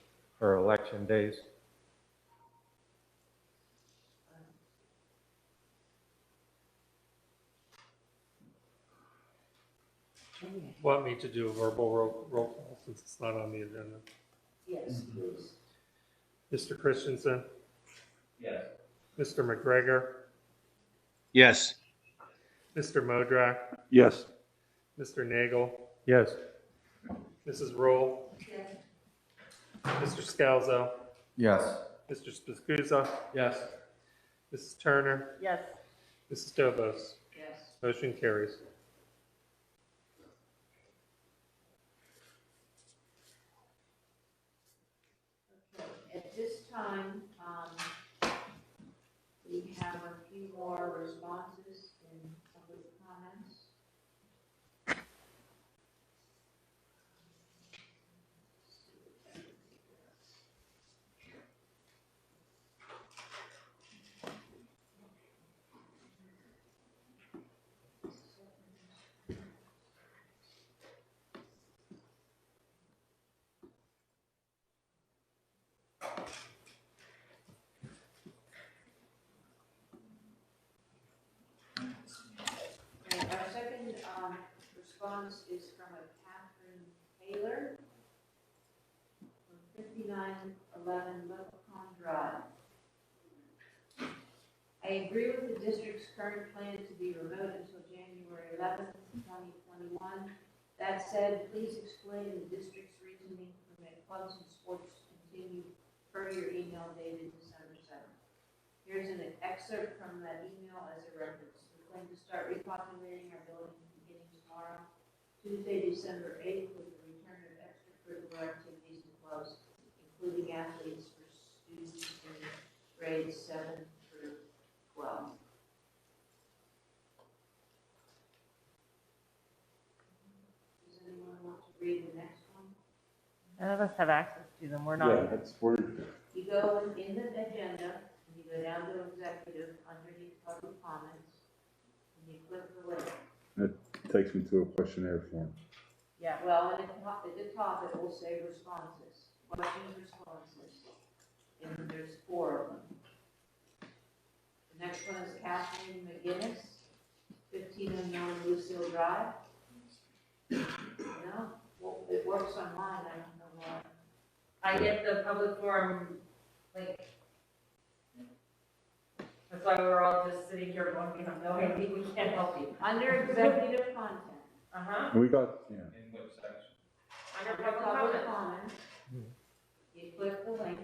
are election days. Want me to do a verbal roll call since it's not on the agenda? Yes, please. Mr. Christensen? Yes. Mr. McGregor? Yes. Mr. Modrak? Yes. Mr. Nagel? Yes. Mrs. Roll? Yes. Mr. Scalzo? Yes. Mr. Spizguza? Yes. Mrs. Turner? Yes. Mrs. Dobos? Yes. Motion carries. At this time, we have a few more responses in public comments. Okay, our second response is from a Catherine Taylor from 5911 Leprechaun Drive. I agree with the district's current plan to be remote until January 11th, 2021. That said, please explain the district's reasoning to permit clubs and sports to continue per your email dated December 7th. Here's an excerpt from that email as a reference. We're going to start repopulating our building beginning tomorrow, Tuesday, December 8th, with the return of extracurricular activities and clubs, including athletes for students in grades 7 through 12. Does anyone want to read the next one? None of us have access to them. We're not. Yeah, that's where. You go in the agenda, and you go down to executive, underneath public comments, and you click the link. It takes me to a questionnaire form. Yeah, well, at the top, it will say responses, questions, responses, and there's 4 of them. The next one is Kathleen McGinnis, 1509 Lucille Drive. No, well, it works online, I don't know why. I get the public forum link. That's why we're all just sitting here going, we have no idea, we can't help you. Under executive content. Uh-huh. And we got, yeah. In which section? Under Under public public comment. comments, click the link.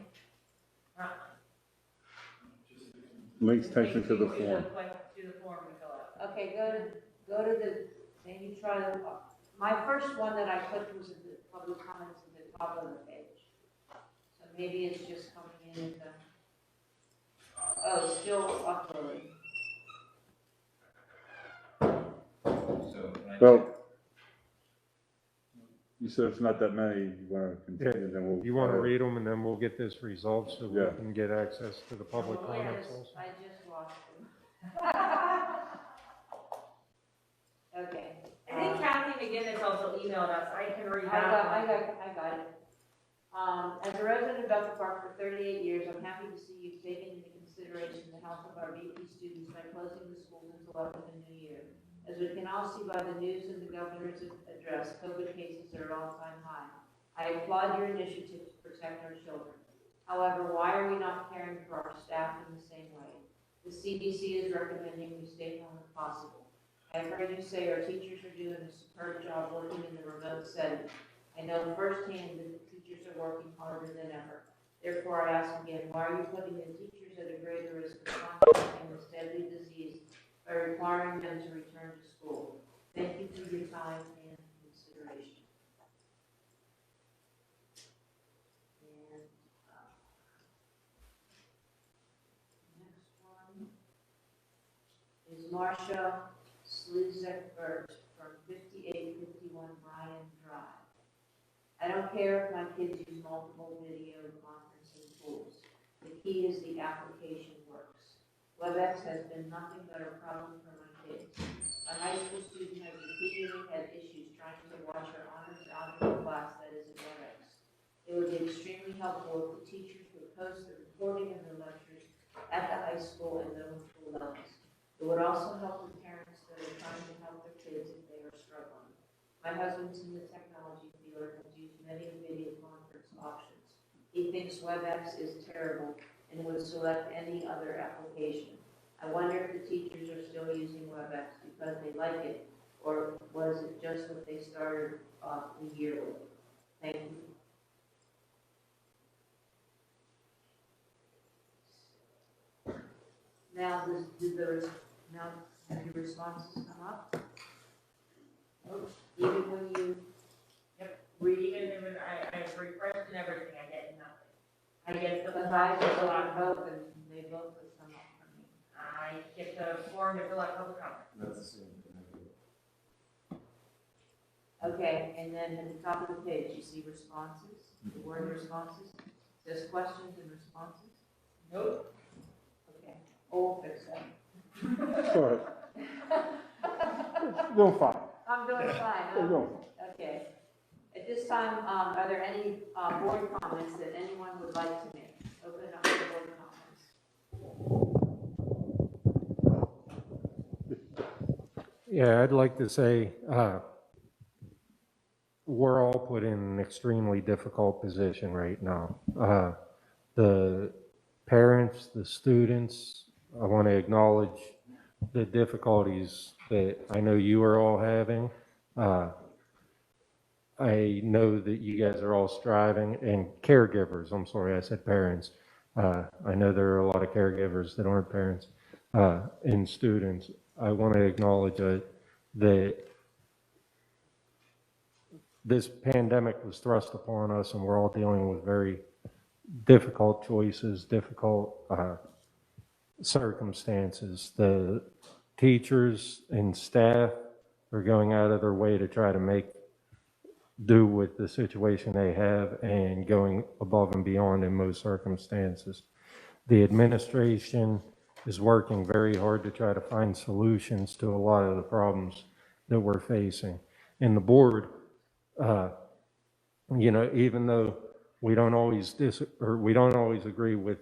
Links takes me to the form. To the form to fill out. Okay, go to the, then you try to, my first one that I clicked was at the public comments at the top of the page. So maybe it's just coming in at the, oh, it's still uploading. Well, you said it's not that many, you want to continue, then we'll. You want to read them, and then we'll get this resolved so we Yeah. can get access to the public Oh, comments yes, also. I just lost them. Okay. I think Kathy McGinnis also emailed us, I can read I that. got it. As a resident of Bethel Park for 38 years, I'm happy to see you've taken into consideration the health of our BP students by closing the schools until after the new year. As we can all see by the news and the governor's address, COVID cases are at all-time high. I applaud your initiative to protect our children. However, why are we not caring for our staff in the same way? The CDC is recommending we stay home if possible. I have heard you say our teachers are doing a superb job working in the remote setting. I know firsthand that the teachers are working harder than ever. Therefore, I ask again, why are you putting the teachers at a greater risk of contracting this deadly disease by requiring them to return to school? Thank you for your time and consideration. And next one is Marcia Sluzek-Burt from 5851 Bryan Drive. I don't care if my kids use multiple video conferencing tools. The key is the application works. WebEx has been nothing but a problem for my kids. A high school student has repeatedly had issues trying to watch her honors algebra class that is in WebEx. It would be extremely helpful if the teachers would post the recording of the lectures at the high school and middle school levels. It would also help the parents that are trying to help their kids if they are struggling. My husband's in the technology field and has used many video conference options. He thinks WebEx is terrible and would select any other application. I wonder if the teachers are still using WebEx because they like it, or was it just what they started off the year with? Thank you. Now, have your responses come up? Even when you read it? Even I refreshed and everything, I get nothing. I get the Because form I to just fill look out at both and they both would come up for me. I get the form to fill out public comment. That's the same thing. Okay, and then at the top of the page, you see responses, the word responses. It says questions and responses. Nope. Okay, we'll fix that. Sorry. Doing fine. I'm doing fine, We're huh? doing Okay. At this time, are there any board comments that anyone would like to make? Open up the board comments. Yeah, I'd like to say, we're all put in an extremely difficult position right now. The parents, the students, I want to acknowledge the difficulties that I know you are all having. I know that you guys are all striving, and caregivers, I'm sorry, I said parents. I know there are a lot of caregivers that aren't parents, and students. I want to acknowledge that this pandemic was thrust upon us, and we're all dealing with very difficult choices, difficult circumstances. The teachers and staff are going out of their way to try to make do with the situation they have and going above and beyond in most circumstances. The administration is working very hard to try to find solutions to a lot of the problems that we're facing. And the board, even though we don't always agree with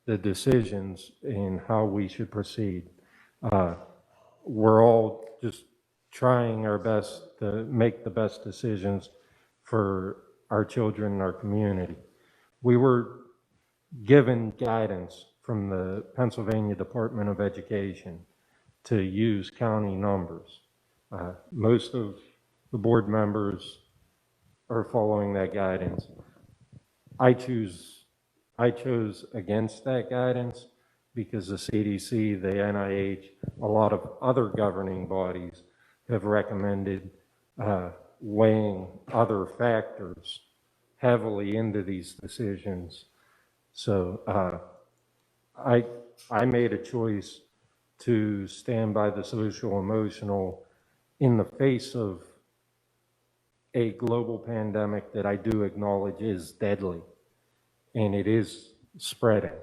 the decisions in how we should proceed, we're all just trying our best to make the best decisions for our children and our community. We were given guidance from the Pennsylvania Department of Education to use county numbers. Most of the board members are following that guidance. I chose against that guidance because the CDC, the NIH, a lot of other governing bodies have recommended weighing other factors heavily into these decisions. So I made a choice to stand by the social emotional in the face of a global pandemic that I do acknowledge is deadly, and it is spreading.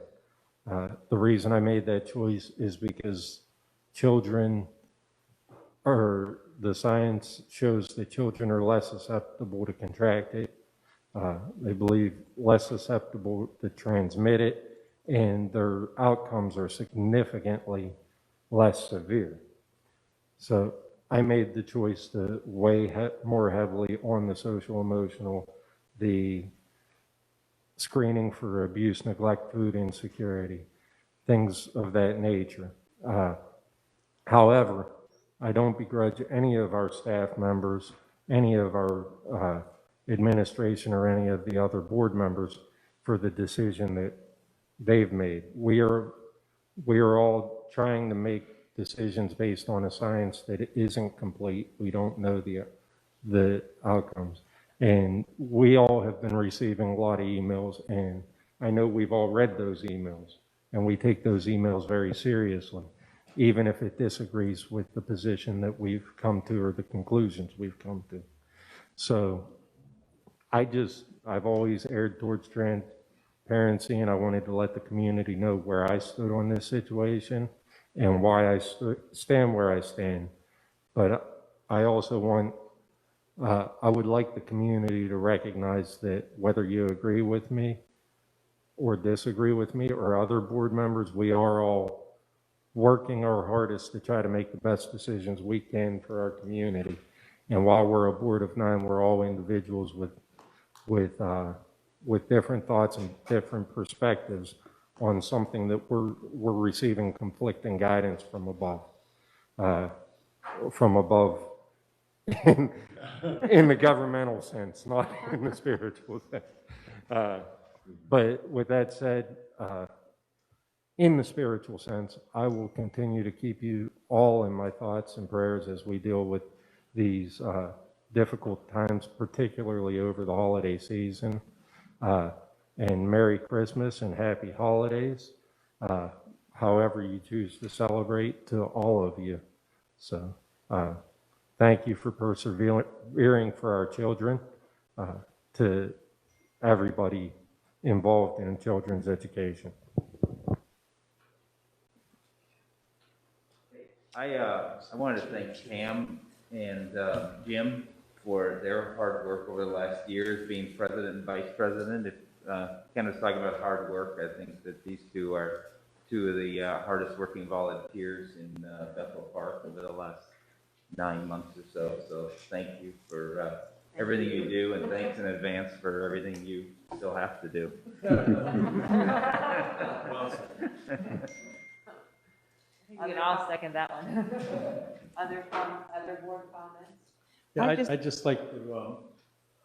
The reason I made that choice is because the science shows that children are less susceptible to contract it. They believe less susceptible to transmit it, and their outcomes are significantly less severe. So I made the choice to weigh more heavily on the social emotional, the screening for abuse, neglect, food insecurity, things of that nature. However, I don't begrudge any of our staff members, any of our administration, or any of the other board members for the decision that they've made. We are all trying to make decisions based on a science that isn't complete. We don't know the outcomes. And we all have been receiving a lot of emails, and I know we've all read those emails, and we take those emails very seriously, even if it disagrees with the position that we've come to or the conclusions we've come to. So I've always erred towards transparency, and I wanted to let the community know where I stood on this situation and why I stand where I stand. But I also I would like the community to recognize that whether you agree with me or disagree with me or other board members, we are all working our hardest to try to make the best decisions we can for our community. And while we're a board of 9, we're all individuals with different thoughts and different perspectives on something that we're receiving conflicting guidance from above in the governmental sense, not in the spiritual sense. But with that said, in the spiritual sense, I will continue to keep you all in my thoughts and prayers as we deal with these difficult times, particularly over the holiday season. And Merry Christmas and Happy Holidays, however you choose to celebrate, to all of you. So thank you for persevering for our children, to everybody involved in children's education. I wanted to thank Pam and Jim for their hard work over the last years, being president and vice president. If Ken was talking about hard work, I think that these two are two of the hardest working volunteers in Bethel Park over the last 9 months or so. So thank you for everything you do, and thanks in advance for everything you still have to do. You can all second that one. Other board comments? Yeah, I'd just like to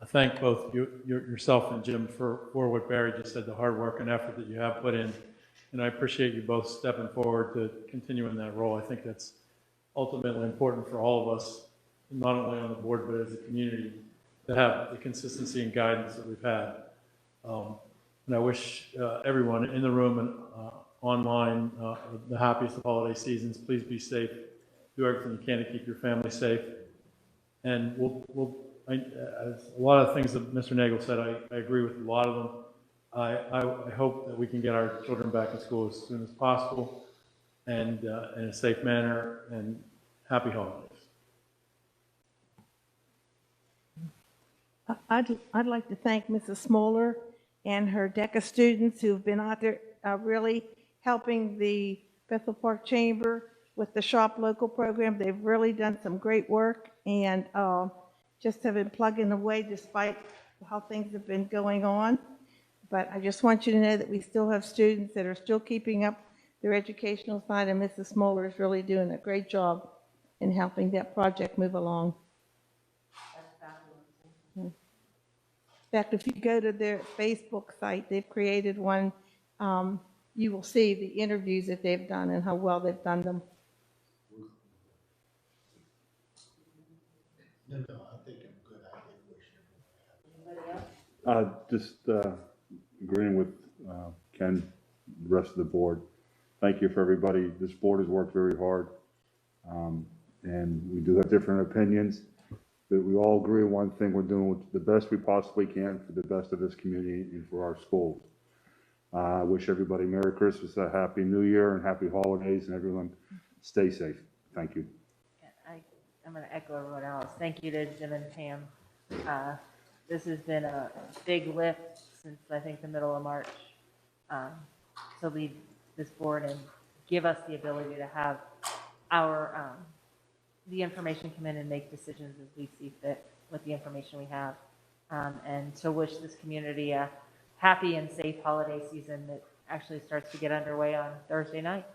thank both yourself and Jim for what Barry just said, the hard work and effort that you have put in. And I appreciate you both stepping forward to continue in that role. I think that's ultimately important for all of us, not only on the board, but as a community, to have the consistency and guidance that we've had. And I wish everyone in the room and online the happiest of holiday seasons. Please be safe. Do everything you can to keep your family safe. And a lot of things that Mr. Nagel said, I agree with a lot of them. I hope that we can get our children back in school as soon as possible and in a safe manner, and happy holidays. I'd like to thank Mrs. Smoller and her DECA students who've been out there really helping the Bethel Park Chamber with the Shop Local program. They've really done some great work and just have been plugging away despite how things have been going on. But I just want you to know that we still have students that are still keeping up their educational side, and Mrs. Smoller is really doing a great job in helping that project move along. fact, if you go to their Facebook site, they've created one. You will see the interviews that they've done and how well they've done them. No, I think I'm good. I think we should. Anybody else? Just agreeing with Ken, the rest of the board. Thank you for everybody. This board has worked very hard. And we do have different opinions, but we all agree on one thing: we're doing the best we possibly can for the best of this community and for our schools. I wish everybody Merry Christmas, a Happy New Year, and Happy Holidays, and everyone stay safe. Thank you. I'm going to echo everyone else. Thank you to Jim and Pam. This has been a big lift since I think the middle of March to lead this board and give us the ability to have our the information come in and make decisions as we see fit with the information we have, and to wish this community a happy and safe holiday season that actually starts to get underway on Thursday night.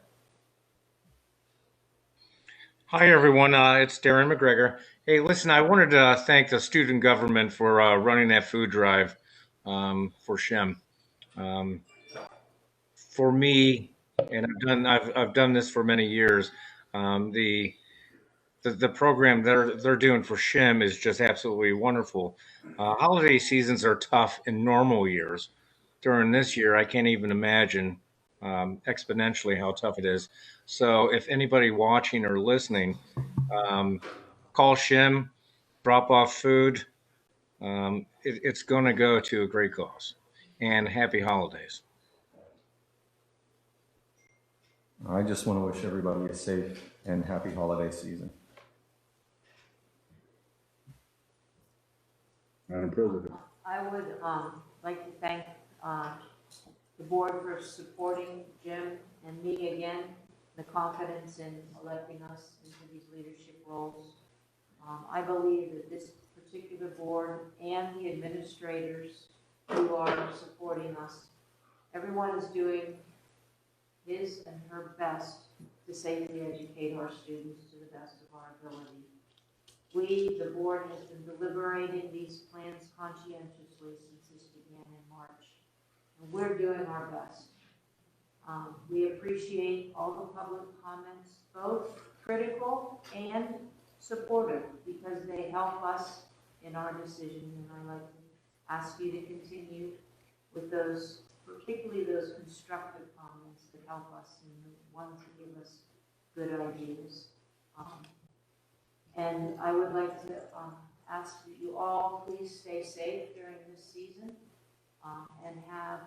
Hi, everyone. It's Darren McGregor. Hey, listen, I wanted to thank the student government for running that food drive for SHIM. For me, and I've done this for many years, the program they're doing for SHIM is just absolutely wonderful. Holiday seasons are tough in normal years. During this year, I can't even imagine exponentially how tough it is. So if anybody watching or listening, call SHIM, drop off food. It's going to go to a great cause. And happy holidays. I just want to wish everybody a safe and happy holiday season. Madam President. I would like to thank the board for supporting Jim and me again, the confidence in electing us into these leadership roles. I believe that this particular board and the administrators who are supporting us, everyone is doing his and her best to safely educate our students to the best of our ability. We, the board, has been deliberating these plans conscientiously since this began in March, and we're doing our best. We appreciate all the public comments, both critical and supportive, because they help us in our decision, and I'd like to ask you to continue with those, particularly those constructive comments that help us and the ones that give us good ideas. And I would like to ask that you all please stay safe during this season and have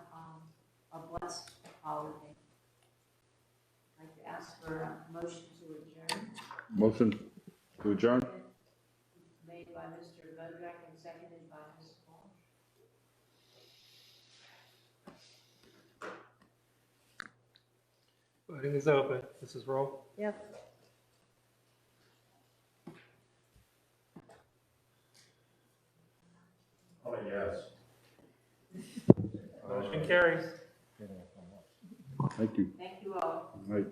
a blessed holiday. I'd like to ask for a motion to adjourn. Motion to adjourn? Made by Mr. Modrak and seconded by Ms. Paul. Voting is open. Mrs. Roll? Yes. Oh, yes. Motion carries. Thank you. Thank you all. Right.